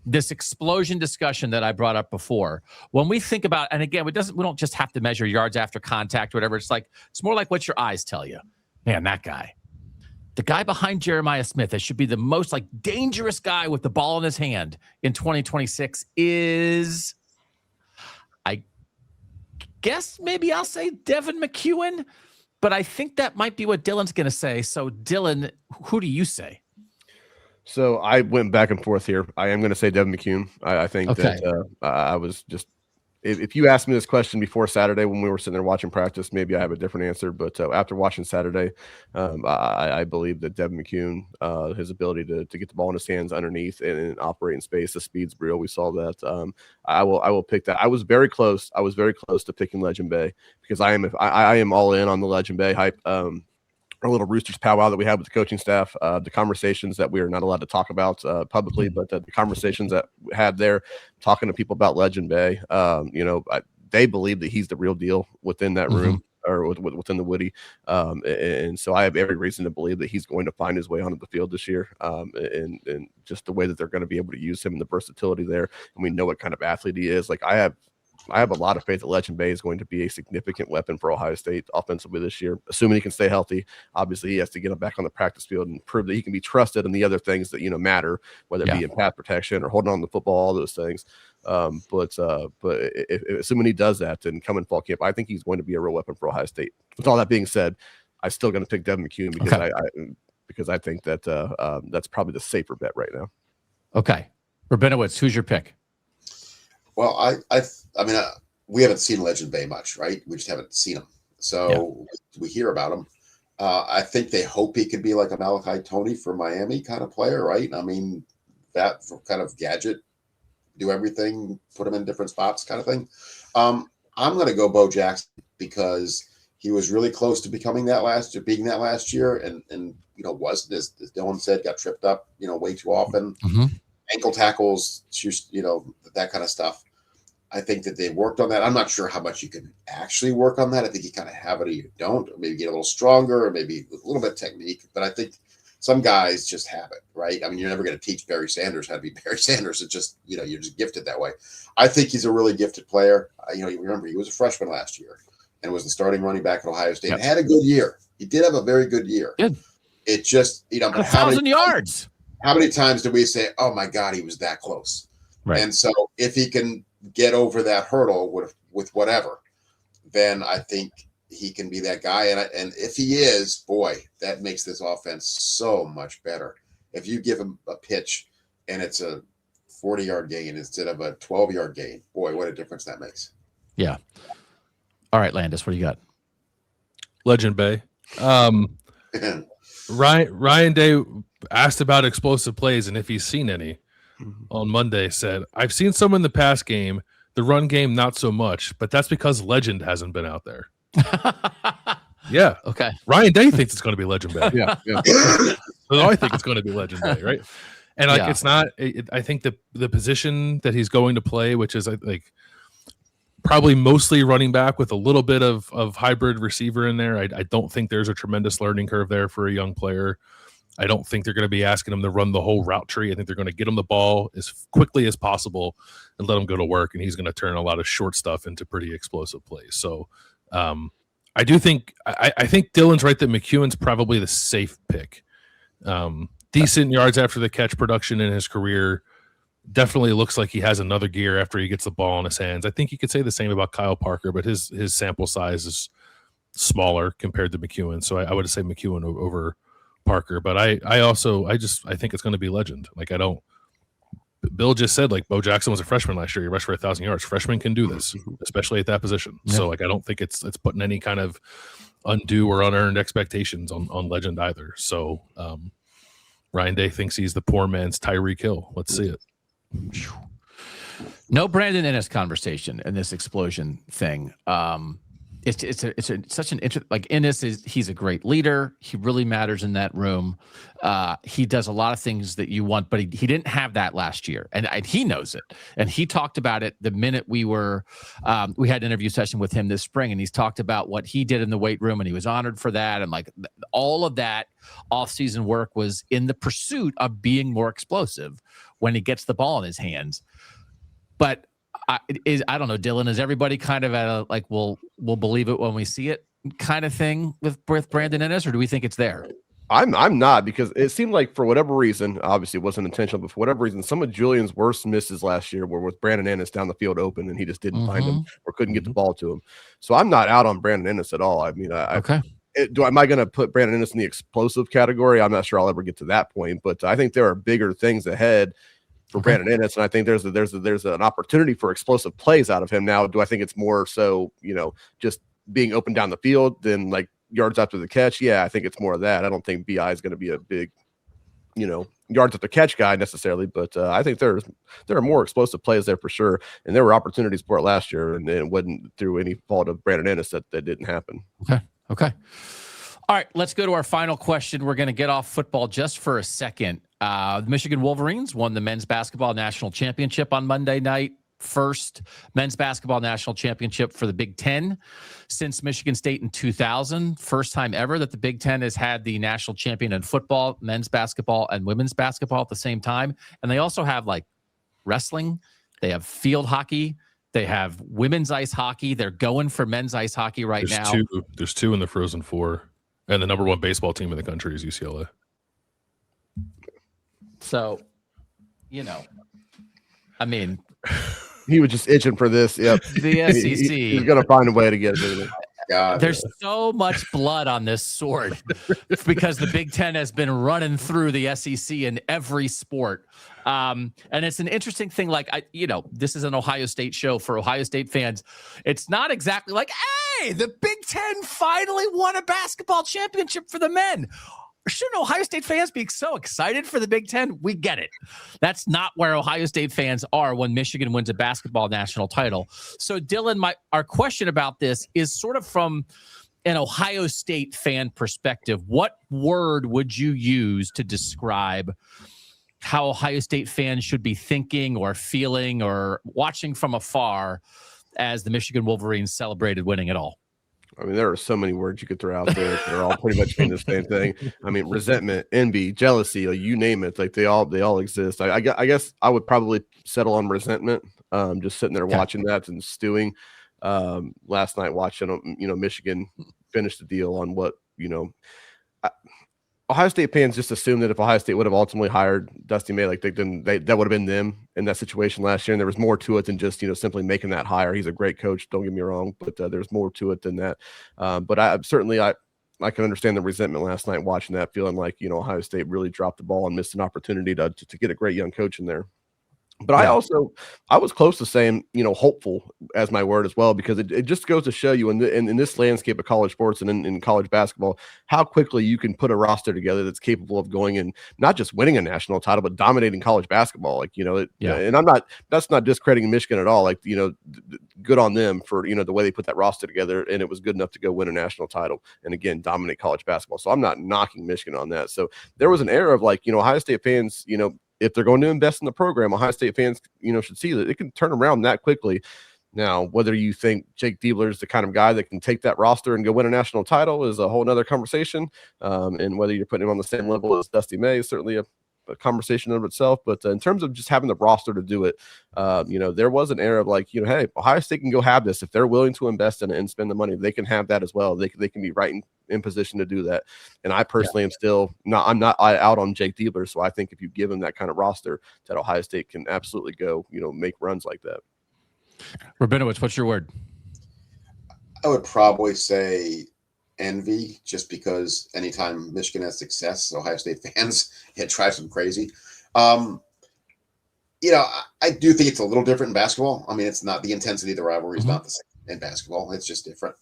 A: This explosion discussion that I brought up before, when we think about, and again, we don't just have to measure yards after contact or whatever. It's more like what your eyes tell you. Man, that guy. The guy behind Jeremiah Smith that should be the most dangerous guy with the ball in his hand in 2026 is, I guess maybe I'll say Devin McEwen, but I think that might be what Dylan's going to say. So Dylan, who do you say?
B: So I went back and forth here. I am going to say Devin McEwen. I think that I was just, if you asked me this question before Saturday when we were sitting there watching practice, maybe I have a different answer. But after watching Saturday, I believe that Devin McEwen, his ability to get the ball in his hands underneath and operate in space, the speed's real. We saw that. I will pick that. I was very close to picking Legend Bay because I am all in on the Legend Bay hype. Our little Roosters powwow that we had with the coaching staff, the conversations that we are not allowed to talk about publicly, but the conversations that we had there, talking to people about Legend Bay, they believe that he's the real deal within that room. or within the Woody. And so I have every reason to believe that he's going to find his way onto the field this year. And just the way that they're going to be able to use him and the versatility there. And we know what kind of athlete he is. Like I have a lot of faith that Legend Bay is going to be a significant weapon for Ohio State offensively this year, assuming he can stay healthy. Obviously, he has to get him back on the practice field and prove that he can be trusted in the other things that, matter, whether it be in pass protection or holding on to the football, all those things. But assuming he does that, then come in fall camp, I think he's going to be a real weapon for Ohio State. With all that being said, I'm still going to pick Devin McCune because I think that that's probably the safer bet right now.
A: Okay. Rabinowitz, who's your pick?
C: Well, I mean, we haven't seen Legend Bay much, right? We just haven't seen him. So we hear about him. I think they hope he could be like a Malachi Toney for Miami kind of player, right? I mean, that kind of gadget, do everything, put him in different spots kind of thing. I'm going to go Bo Jackson because he was really close to becoming being that last year. And wasn't, as Dylan said, got tripped up, way too often.
A: Mm-hmm.
C: Ankle tackles, that kind of stuff. I think that they worked on that. I'm not sure how much you can actually work on that. I think you kind of have it or you don't, or maybe get a little stronger, or maybe a little bit of technique. But I think some guys just have it, right? I mean, you're never going to teach Barry Sanders how to be Barry Sanders. It's just, you're just gifted that way. I think he's a really gifted player. You remember he was a freshman last year and was the starting running back at Ohio State. And had a good year. He did have a very good year.
A: Good.
C: It just,
A: 1,000 yards.
C: How many times did we say, oh my God, he was that close?
A: Right.
C: And so if he can get over that hurdle with whatever, then I think he can be that guy. And if he is, boy, that makes this offense so much better. If you give him a pitch and it's a 40-yard gain instead of a 12-yard gain, boy, what a difference that makes.
A: Yeah. All right, Landis, what do you got?
D: Legend Bay. Ryan Day asked about explosive plays and if he's seen any. On Monday said, I've seen some in the pass game, the run game not so much, but that's because Legend hasn't been out there. Yeah.
A: Okay.
D: Ryan Day thinks it's going to be Legend Bay.
B: Yeah.
D: So I think it's going to be Legend Bay, right? And it's not. I think the position that he's going to play, which is like probably mostly running back with a little bit of hybrid receiver in there. I don't think there's a tremendous learning curve there for a young player. I don't think they're going to be asking him to run the whole route tree. I think they're going to get him the ball as quickly as possible and let him go to work, and he's going to turn a lot of short stuff into pretty explosive plays. So I do think I think Dylan's right that McEwen's probably the safe pick. Decent yards after the catch production in his career. Definitely looks like he has another gear after he gets the ball in his hands. I think you could say the same about Kyle Parker, but his sample size is smaller compared to McEwen. So I would say McEwen over Parker, but I think it's going to be Legend. Like Bill just said, like Bo Jackson was a freshman last year. He rushed for 1,000 yards. Freshmen can do this, especially at that position. Yeah. So I don't think it's putting any kind of undue or unearned expectations on Legend either. So Ryan Day thinks he's the poor man's Tyreek Hill. Let's see it.
A: No Brandon Ennis conversation in this explosion thing. It's such an interesting, like Ennis he's a great leader. He really matters in that room. He does a lot of things that you want, but he didn't have that last year, and he knows it. And he talked about it the minute we had an interview session with him this spring, and he's talked about what he did in the weight room, and he was honored for that. And like all of that off-season work was in the pursuit of being more explosive when he gets the ball in his hands. But I don't know, Dylan, is everybody kind of at a like we'll believe it when we see it kind of thing with Brandon Ennis, or do we think it's there?
B: I'm not, because it seemed like for whatever reason, obviously it wasn't intentional, but for whatever reason, some of Julian's worst misses last year were with Brandon Ennis down the field open, and he just didn't find him or couldn't get the ball to him. So I'm not out on Brandon Ennis at all. I mean, am I going to put Brandon Ennis in the explosive category? I'm not sure I'll ever get to that point, but I think there are bigger things ahead for Brandon Ennis, and I think there's an opportunity for explosive plays out of him. Now, do I think it's more so, just being open down the field than like yards after the catch? Yeah, I think it's more of that. I don't think BI is going to be a big, yards after catch guy necessarily, but I think there are more explosive plays there for sure, and there were opportunities for it last year, and it wasn't through any fault of Brandon Ennis that didn't happen.
A: Okay. All right, let's go to our final question. We're going to get off football just for a second. The Michigan Wolverines won the men's basketball national championship on Monday night. first men's basketball national championship for the Big Ten since Michigan State in 2000. First time ever that the Big Ten has had the national champion in football, men's basketball, and women's basketball at the same time. And they also have like wrestling. They have field hockey. They have women's ice hockey. They're going for men's ice hockey now.
D: There's two in the Frozen Four. And the number one baseball team in the country is UCLA.
A: So, I mean,
B: he was just itching for this. Yep.
A: The SEC.
B: He's going to find a way to get it.
A: There's so much blood on this sword because the Big Ten has been running through the SEC in every sport. And it's an interesting thing. Like, this is an Ohio State show for Ohio State fans. It's not exactly like, hey, the Big Ten finally won a basketball championship for the men. Shouldn't Ohio State fans be so excited for the Big Ten? We get it. That's not where Ohio State fans are when Michigan wins a basketball national title. So, Dylan, our question about this is sort of from an Ohio State fan perspective. What word would you use to describe how Ohio State fans should be thinking or feeling or watching from afar as the Michigan Wolverines celebrated winning it all?
B: I mean, there are so many words you could throw out there that are all pretty much mean the same thing. I mean, resentment, envy, jealousy, you name it. Like they all exist. I guess I would probably settle on resentment. Just sitting there watching that and stewing. Last night watching, Michigan finish the deal on what, Ohio State fans just assume that if Ohio State would have ultimately hired Dusty May, that would have been them in that situation last year. And there was more to it than just, simply making that hire. He's a great coach. Don't get me wrong, but there's more to it than that. But I can understand the resentment last night watching that, feeling like, Ohio State really dropped the ball and missed an opportunity to get a great young coach in there. But I was close to saying, hopeful as my word as well, because it just goes to show you in this landscape of college sports and in college basketball, how quickly you can put a roster together that's capable of going and not just winning a national title, but dominating college basketball. And that's not discrediting Michigan at all. Good on them for, the way they put that roster together, and it was good enough to go win a national title and again, dominate college basketball. So I'm not knocking Michigan on that. So there was an era of Ohio State fans, if they're going to invest in the program, Ohio State fans, should see that it can turn around that quickly. Now, whether you think Jake Diebler is the kind of guy that can take that roster and go win a national title is a whole nother conversation. And whether you're putting him on the same level as Dusty May is certainly a conversation of itself. But in terms of just having the roster to do it, there was an era of hey, Ohio State can go have this. If they're willing to invest in it and spend the money, they can have that as well. They can be right in position to do that. And I personally am still I'm not out on Jake Diebler. So I think if you give him that kind of roster, that Ohio State can absolutely go, make runs like that.
A: Rabinowitz, what's your word?
C: I would probably say envy, just because anytime Michigan has success, Ohio State fans, it drives them crazy. I do think it's a little different in basketball. I mean, it's not the intensity of the rivalry is not the same in basketball. It's just different.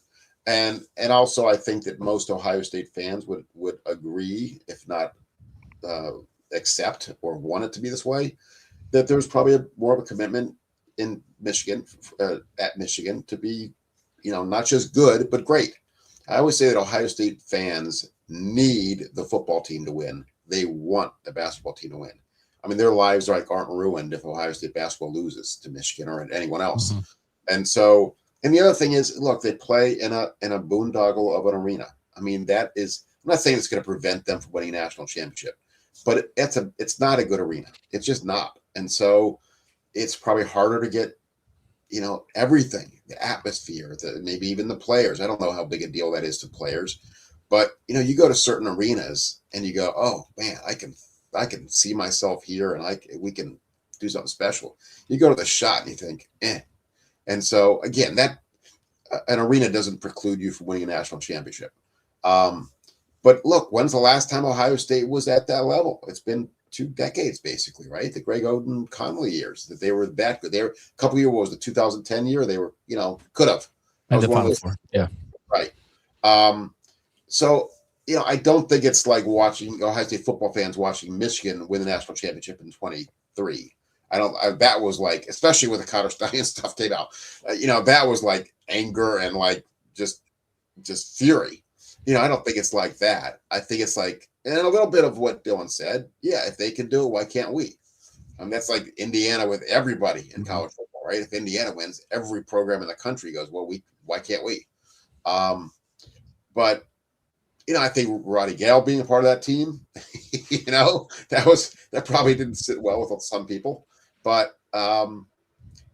C: And also I think that most Ohio State fans would agree, if not accept or want it to be this way, that there's probably more of a commitment in Michigan, at Michigan, to be, not just good, but great. I always say that Ohio State fans need the football team to win. They want the basketball team to win. I mean, their lives aren't ruined if Ohio State basketball loses to Michigan or anyone else. Mm-hmm. And the other thing is, look, they play in a boondoggle of an arena. I mean, I'm not saying it's going to prevent them from winning a national championship, but it's not a good arena. It's just not. And so it's probably harder to get, everything, the atmosphere, maybe even the players. I don't know how big a deal that is to players, but you go to certain arenas and you go, oh man, I can see myself here, and we can do something special. You go to the shot and you think, eh. And so again, that an arena doesn't preclude you from winning a national championship. But look, when's the last time Ohio State was at that level? It's been 2 decades, basically, right? The Greg Oden Conley years that they were that good. They were a couple of years. What was the 2010 year? They were, could have.
A: That was one of those. Yeah.
C: Right. So, I don't think it's like watching Ohio State football fans watching Michigan win the national championship in 23. That was like, especially with the Cotter Stein stuff came out, that was like anger and like just fury. I don't think it's like that. I think it's like, and a little bit of what Dylan said. Yeah, if they can do it, why can't we? That's like Indiana with everybody in college football, right? If Indiana wins, every program in the country goes, well, why can't we? But I think Roddy Gale being a part of that team, that probably didn't sit well with some people. But I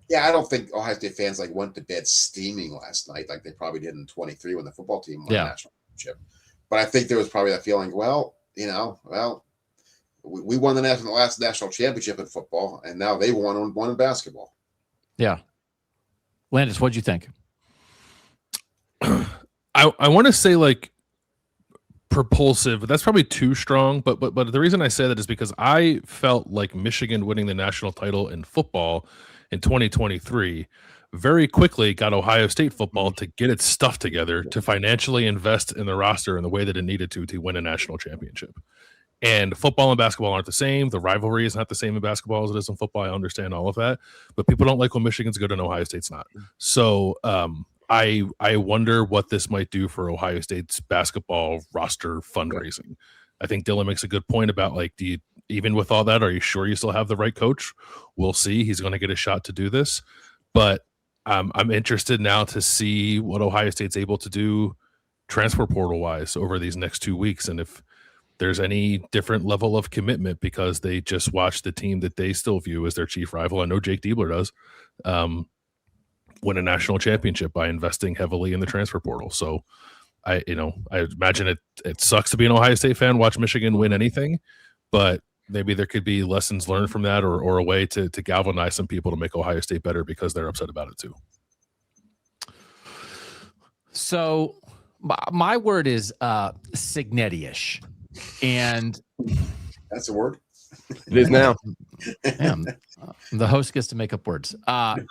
C: don't think Ohio State fans went to bed steaming last night like they probably did in 23 when the football team won the national championship. But I think there was probably that feeling, we won the last national championship in football, and now they won in basketball.
A: Yeah. Landis, what'd you think?
D: I want to say propulsive, but that's probably too strong. But the reason I say that is because I felt like Michigan winning the national title in football in 2023 very quickly got Ohio State football to get its stuff together to financially invest in the roster in the way that it needed to win a national championship. And football and basketball aren't the same. The rivalry is not the same in basketball as it is in football. I understand all of that, but people don't like when Michigan's good and Ohio State's not. So I wonder what this might do for Ohio State's basketball roster fundraising. I think Dylan makes a good point about even with all that, are you sure you still have the right coach? We'll see. He's going to get a shot to do this, but I'm interested now to see what Ohio State's able to do transfer portal wise over these next 2 weeks. And if there's any different level of commitment because they just watched the team that they still view as their chief rival. I know Jake Diebler does win a national championship by investing heavily in the transfer portal. So I imagine it sucks to be an Ohio State fan, watch Michigan win anything, but maybe there could be lessons learned from that or a way to galvanize some people to make Ohio State better because they're upset about it too.
A: So my word is Signetti-ish. And
C: that's a word.
B: It is now.
A: The host gets to make up words.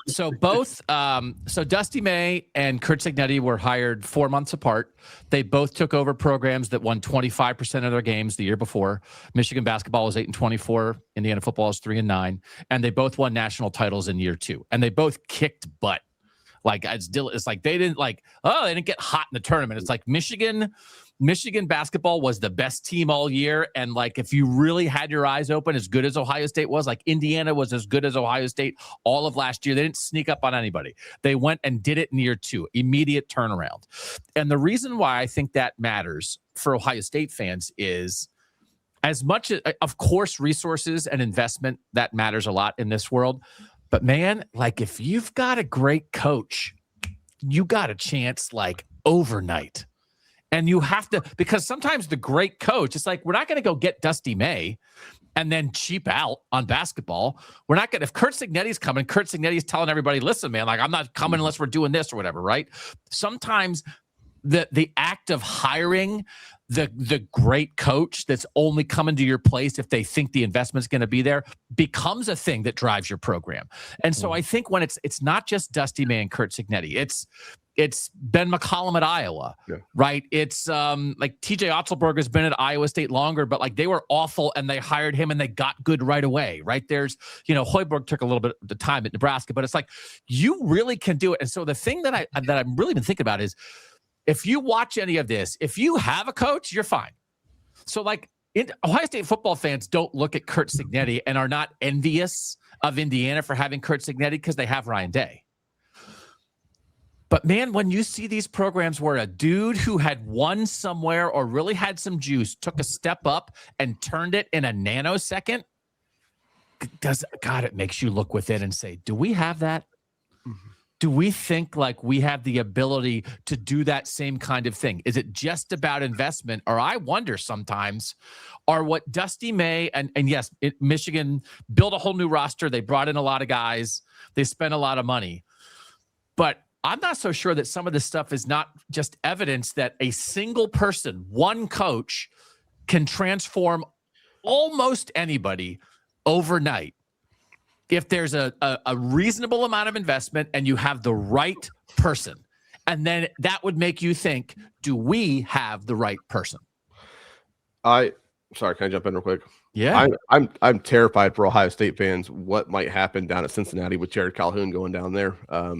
A: So Dusty May and Curt Cignetti were hired 4 months apart. They both took over programs that won 25% of their games the year before. Michigan basketball was 8-24. Indiana football is 3-9. And they both won national titles in year 2. And they both kicked butt. It's like they didn't they didn't get hot in the tournament. It's like Michigan basketball was the best team all year. And if you really had your eyes open, as good as Ohio State was, Indiana was as good as Ohio State all of last year. They didn't sneak up on anybody. They went and did it in year 2, immediate turnaround. And the reason why I think that matters for Ohio State fans is as much as, of course, resources and investment, that matters a lot in this world. But man, if you've got a great coach, you got a chance overnight. And you have to, because sometimes the great coach, it's we're not going to go get Dusty May and then cheap out on basketball. We're not going to, if Curt Cignetti's coming, Curt Cignetti's telling everybody, listen, man, I'm not coming unless we're doing this or whatever, right? Sometimes the act of hiring the great coach that's only coming to your place if they think the investment's going to be there becomes a thing that drives your program. And so I think when it's not just Dusty May and Curt Cignetti, it's Ben McCollum at Iowa, right? It's TJ Otzelberger has been at Iowa State longer, but they were awful and they hired him and they got good right away, right? There's, Hoiberg took a little bit of time at Nebraska, but it's you really can do it. And so the thing that I've really been thinking about is if you watch any of this, if you have a coach, you're fine. So Ohio State football fans don't look at Curt Cignetti and are not envious of Indiana for having Curt Cignetti because they have Ryan Day. But man, when you see these programs where a dude who had won somewhere or really had some juice took a step up and turned it in a nanosecond, it makes you look within and say, do we have that? Mm-hmm. Do we think we have the ability to do that same kind of thing? Is it just about investment? Or I wonder sometimes, are what Dusty May and yes, Michigan built a whole new roster. They brought in a lot of guys. They spent a lot of money. But I'm not so sure that some of this stuff is not just evidence that a single person, one coach, can transform almost anybody overnight. If there's a reasonable amount of investment and you have the right person, and then that would make you think, do we have the right person?
B: Sorry, can I jump in real quick?
A: Yeah.
B: I'm terrified for Ohio State fans what might happen down at Cincinnati with Jared Calhoun going down there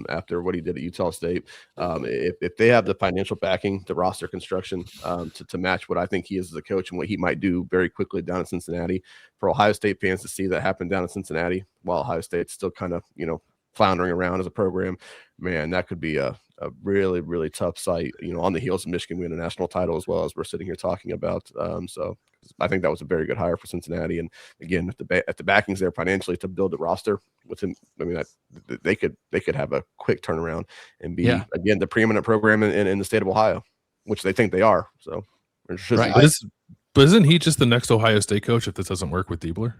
B: after what he did at Utah State. If they have the financial backing, the roster construction to match what I think he is as a coach and what he might do very quickly down in Cincinnati, for Ohio State fans to see that happen down in Cincinnati while Ohio State's still kind of, floundering around as a program, man, that could be a really, really tough sight, on the heels of Michigan winning a national title as well as we're sitting here talking about. So I think that was a very good hire for Cincinnati. And again, if the backing's there financially to build the roster with him, I mean, they could have a quick turnaround and be, again, the preeminent program in the state of Ohio, which they think they are. So it should be.
D: But isn't he just the next Ohio State coach if this doesn't work with Diebler?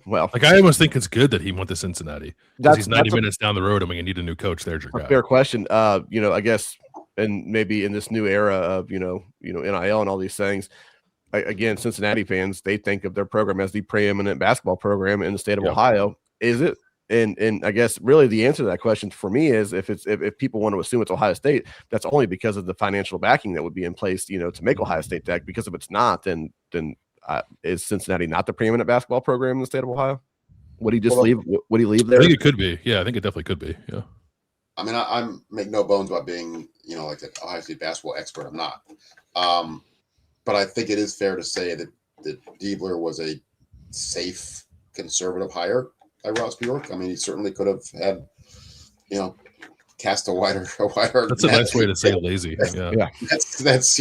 B: Well,
D: like I almost think it's good that he went to Cincinnati because he's 90 minutes down the road and we need a new coach. There's your guy.
B: Fair question. I guess, and maybe in this new era of NIL and all these things, again, Cincinnati fans, they think of their program as the preeminent basketball program in the state of Ohio. Is it? And I guess really the answer to that question for me is if people want to assume it's Ohio State, that's only because of the financial backing that would be in place, to make Ohio State that. Because if it's not, then is Cincinnati not the preeminent basketball program in the state of Ohio? Would he just leave? Would he leave there?
D: I think it could be. Yeah, I think it definitely could be. Yeah.
C: I mean, I make no bones about being, like an Ohio State basketball expert. I'm not. But I think it is fair to say that Diebler was a safe conservative hire by Ross Bjork. I mean, he certainly could have had, cast a wider.
D: That's a nice way to say lazy. Yeah.
C: That's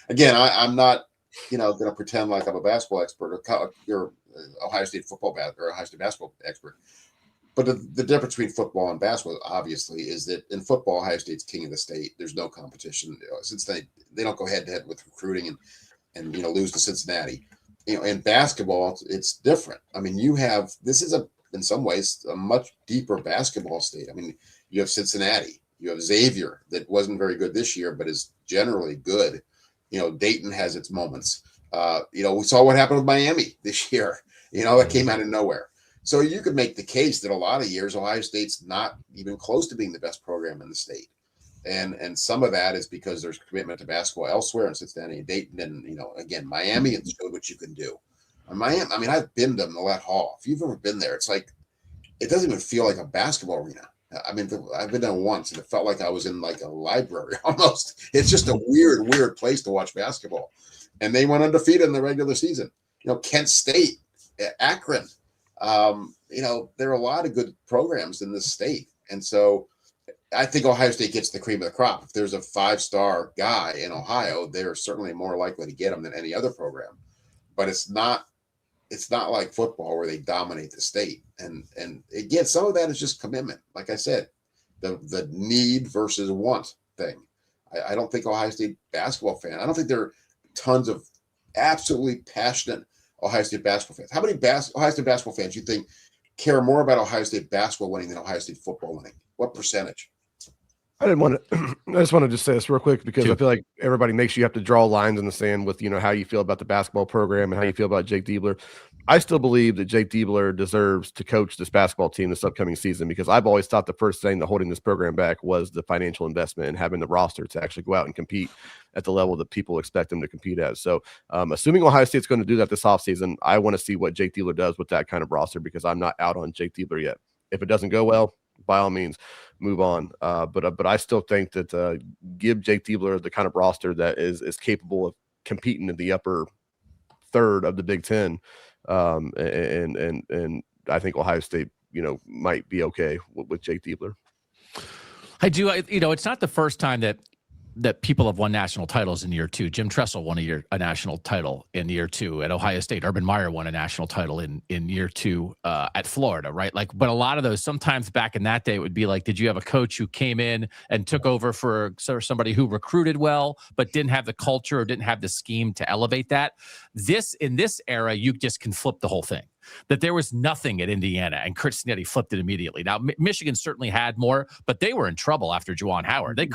C: again, I'm not, going to pretend like I'm a basketball expert or Ohio State Ohio State basketball expert. But the difference between football and basketball, obviously, is that in football, Ohio State's king of the state. There's no competition. Since they don't go head to head with recruiting and lose to Cincinnati. In basketball, it's different. I mean, this is in some ways a much deeper basketball state. I mean, you have Cincinnati, you have Xavier that wasn't very good this year, but is generally good. Dayton has its moments. We saw what happened with Miami this year. It came out of nowhere. So you could make the case that a lot of years Ohio State's not even close to being the best program in the state. And some of that is because there's commitment to basketball elsewhere in Cincinnati and Dayton and, again, Miami and showed what you can do. Miami, I mean, I've been to Millett Hall. If you've ever been there, it's like, it doesn't even feel like a basketball arena. I mean, I've been there once and it felt like I was in like a library almost. It's just a weird place to watch basketball. And they went undefeated in the regular season. Kent State, Akron, there are a lot of good programs in this state. And so I think Ohio State gets the cream of the crop. If there's a 5-star guy in Ohio, they're certainly more likely to get him than any other program. But it's not like football where they dominate the state. And again, some of that is just commitment. Like I said, the need versus want thing. I don't think Ohio State basketball fan. I don't think there are tons of absolutely passionate Ohio State basketball fans. How many Ohio State basketball fans you think care more about Ohio State basketball winning than Ohio State football winning? What percentage?
B: I just want to just say this real quick because I feel like everybody makes you have to draw lines in the sand with, how you feel about the basketball program and how you feel about Jake Diebler. I still believe that Jake Diebler deserves to coach this basketball team this upcoming season because I've always thought the first thing that holding this program back was the financial investment and having the roster to actually go out and compete at the level that people expect them to compete at. So assuming Ohio State's going to do that this offseason, I want to see what Jake Diebler does with that kind of roster because I'm not out on Jake Diebler yet. If it doesn't go well, by all means, move on. But I still think that give Jake Diebler the kind of roster that is capable of competing in the upper third of the Big Ten. And I think Ohio State, might be okay with Jake Diebler.
A: I do. It's not the first time that people have won national titles in year two. Jim Tressel won a national title in year two at Ohio State. Urban Meyer won a national title in year two at Florida, right? But a lot of those, sometimes back in that day, it would be like, did you have a coach who came in and took over for somebody who recruited well, but didn't have the culture or didn't have the scheme to elevate that? In this era, you just can flip the whole thing. That there was nothing at Indiana, and Kurt Snetti flipped it immediately. Now, Michigan certainly had more, but they were in trouble after Juwan Howard. They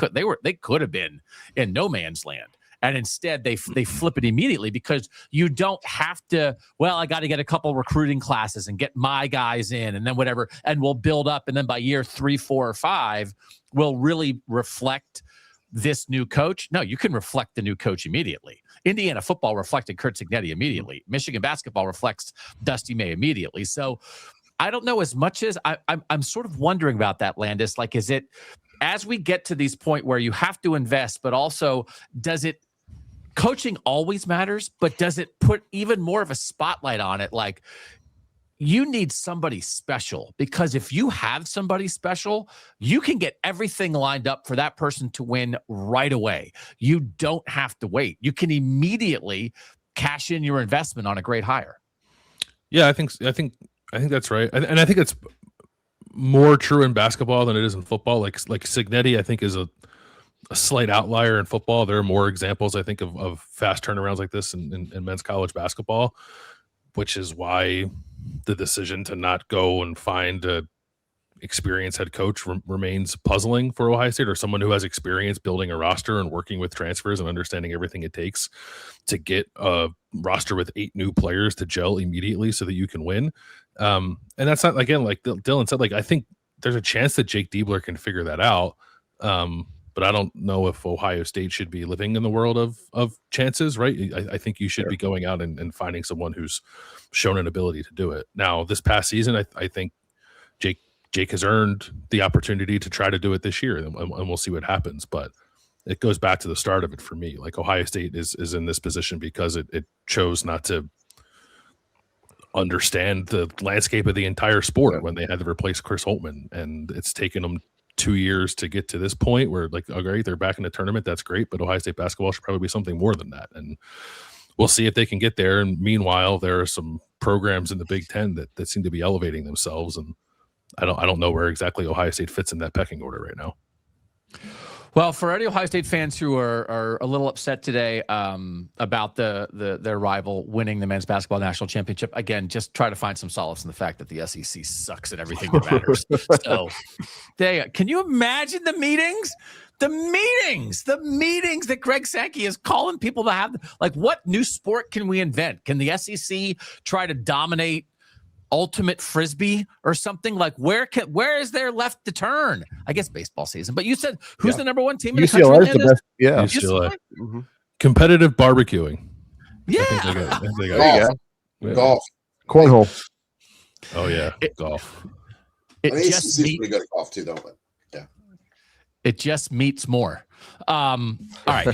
A: could have been in no man's land, and instead they flip it immediately because you don't have to. Well, I got to get a couple recruiting classes and get my guys in, and then whatever, and we'll build up, and then by year 3, 4, or 5, we'll really reflect this new coach. No, you can reflect the new coach immediately. Indiana football reflected Kurt Cignetti immediately. Michigan basketball reflects Dusty May immediately. So I don't know as much as I'm sort of wondering about that, Landis. Like, is it as we get to these point where you have to invest, but also coaching always matters, but does it put even more of a spotlight on it? Like, you need somebody special, because if you have somebody special, you can get everything lined up for that person to win right away. You don't have to wait. You can immediately cash in your investment on a great hire.
D: Yeah, I think that's right. And I think it's more true in basketball than it is in football. Like Signetti, I think, is a slight outlier in football. There are more examples, I think, of fast turnarounds like this in men's college basketball, which is why the decision to not go and find a experienced head coach remains puzzling for Ohio State, or someone who has experience building a roster and working with transfers and understanding everything it takes to get a roster with 8 new players to gel immediately so that you can win. And that's not, again, like Dylan said, like, I think there's a chance that Jake Diebler can figure that out. But I don't know if Ohio State should be living in the world of chances, right? I think you should be going out and finding someone who's shown an ability to do it. Now, this past season, I think Jake has earned the opportunity to try to do it this year, and we'll see what happens. But it goes back to the start of it for me. Like, Ohio State is in this position because it chose not to understand the landscape of the entire sport when they had to replace Chris Holtmann, and it's taken them 2 years to get to this point where, like, okay, they're back in the tournament. That's great, but Ohio State basketball should probably be something more than that. And we'll see if they can get there. And meanwhile, there are some programs in the Big Ten that seem to be elevating themselves. And I don't know where exactly Ohio State fits in that pecking order right now.
A: Well, for any Ohio State fans who are a little upset today about their rival winning the men's basketball national championship, again, just try to find some solace in the fact that the SEC sucks at everything that matters. So, can you imagine the meetings? The meetings that Greg Sankey is calling people to have? Like, what new sport can we invent? Can the SEC try to dominate ultimate frisbee or something? Like, where is there left to turn? I guess baseball season. But you said, who's the number one team in the country?
B: UCLA is the best. Yeah,
D: UCLA. Mm-hmm. Competitive barbecuing.
A: Yeah,
D: I think they got
C: golf,
B: cornhole.
D: Oh yeah, golf.
A: It just
C: pretty good at golf too, though. But yeah,
A: it just meets more. All right,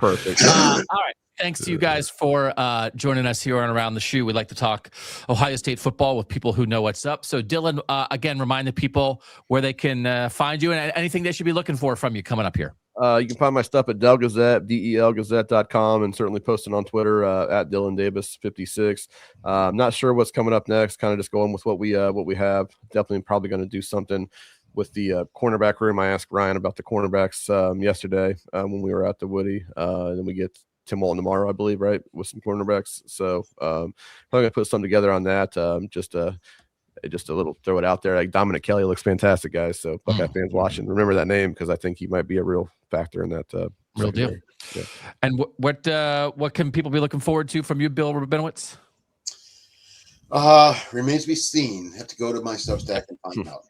B: perfect.
A: All right. Thanks to you guys for joining us here on Around the Shoe. We'd like to talk Ohio State football with people who know what's up. So, Dylan, again, remind the people where they can find you and anything they should be looking for from you coming up here.
B: You can find my stuff at Del Gazette, delgazette.com, and certainly posting on Twitter at Dylan Davis 56. I'm not sure what's coming up next. Kind of just going with what we have. Definitely probably going to do something with the cornerback room. I asked Ryan about the cornerbacks yesterday when we were at the Woody. Then we get Tim Walton tomorrow, I believe, right, with some cornerbacks. So I'm gonna put something together on that. Just a little, throw it out there. Like, Dominic Kelly looks fantastic, guys. So Buckeye fans watching, remember that name, because I think he might be a real factor in that.
A: Real deal. Yeah. And what can people be looking forward to from you, Bill Rabinowitz?
C: Remains to be seen. Have to go to my Substack and find out.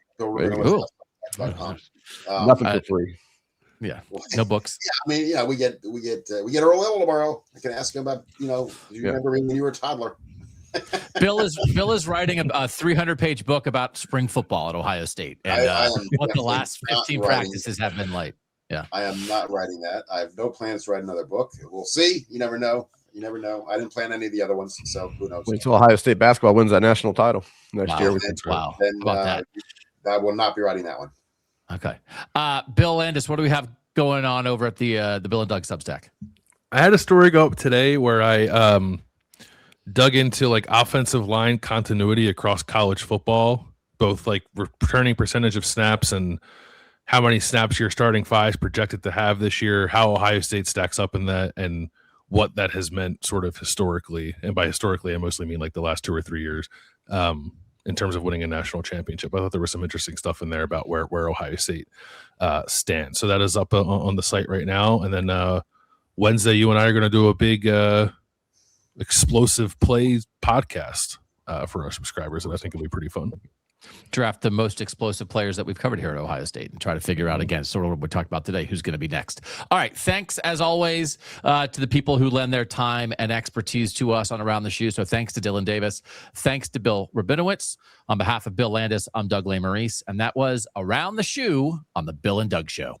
B: Nothing for free.
A: Yeah, no books.
C: Yeah, we get Earl Little tomorrow. I can ask him about, do you remember when you were a toddler?
A: Bill is writing a 300-page book about spring football at Ohio State, and what the last 15 practices have been like. Yeah,
C: I am not writing that. I have no plans to write another book. We'll see. You never know. I didn't plan any of the other ones, so who knows?
B: Wait until Ohio State basketball wins that national title next year.
A: Wow.
C: Then,
A: how about that?
C: I will not be writing that one.
A: Okay. Bill Landis, what do we have going on over at the Bill and Doug Substack?
D: I had a story go up today where I dug into, like, offensive line continuity across college football, both like returning percentage of snaps and how many snaps your starting five is projected to have this year, how Ohio State stacks up in that, and what that has meant sort of historically. And by historically, I mostly mean like the last 2 or 3 years. In terms of winning a national championship. I thought there was some interesting stuff in there about where Ohio State stands. So that is up on the site right now. And then Wednesday, you and I are going to do a big explosive plays podcast for our subscribers, and I think it'll be pretty fun.
A: Draft the most explosive players that we've covered here at Ohio State and try to figure out, again, sort of what we talked about today, who's going to be next. All right. Thanks, as always, to the people who lend their time and expertise to us on Around the Shoe. So thanks to Dylan Davis. Thanks to Bill Rabinowitz. On behalf of Bill Landis, I'm Doug Lesmerises, and that was Around the Shoe on the Bill and Doug Show.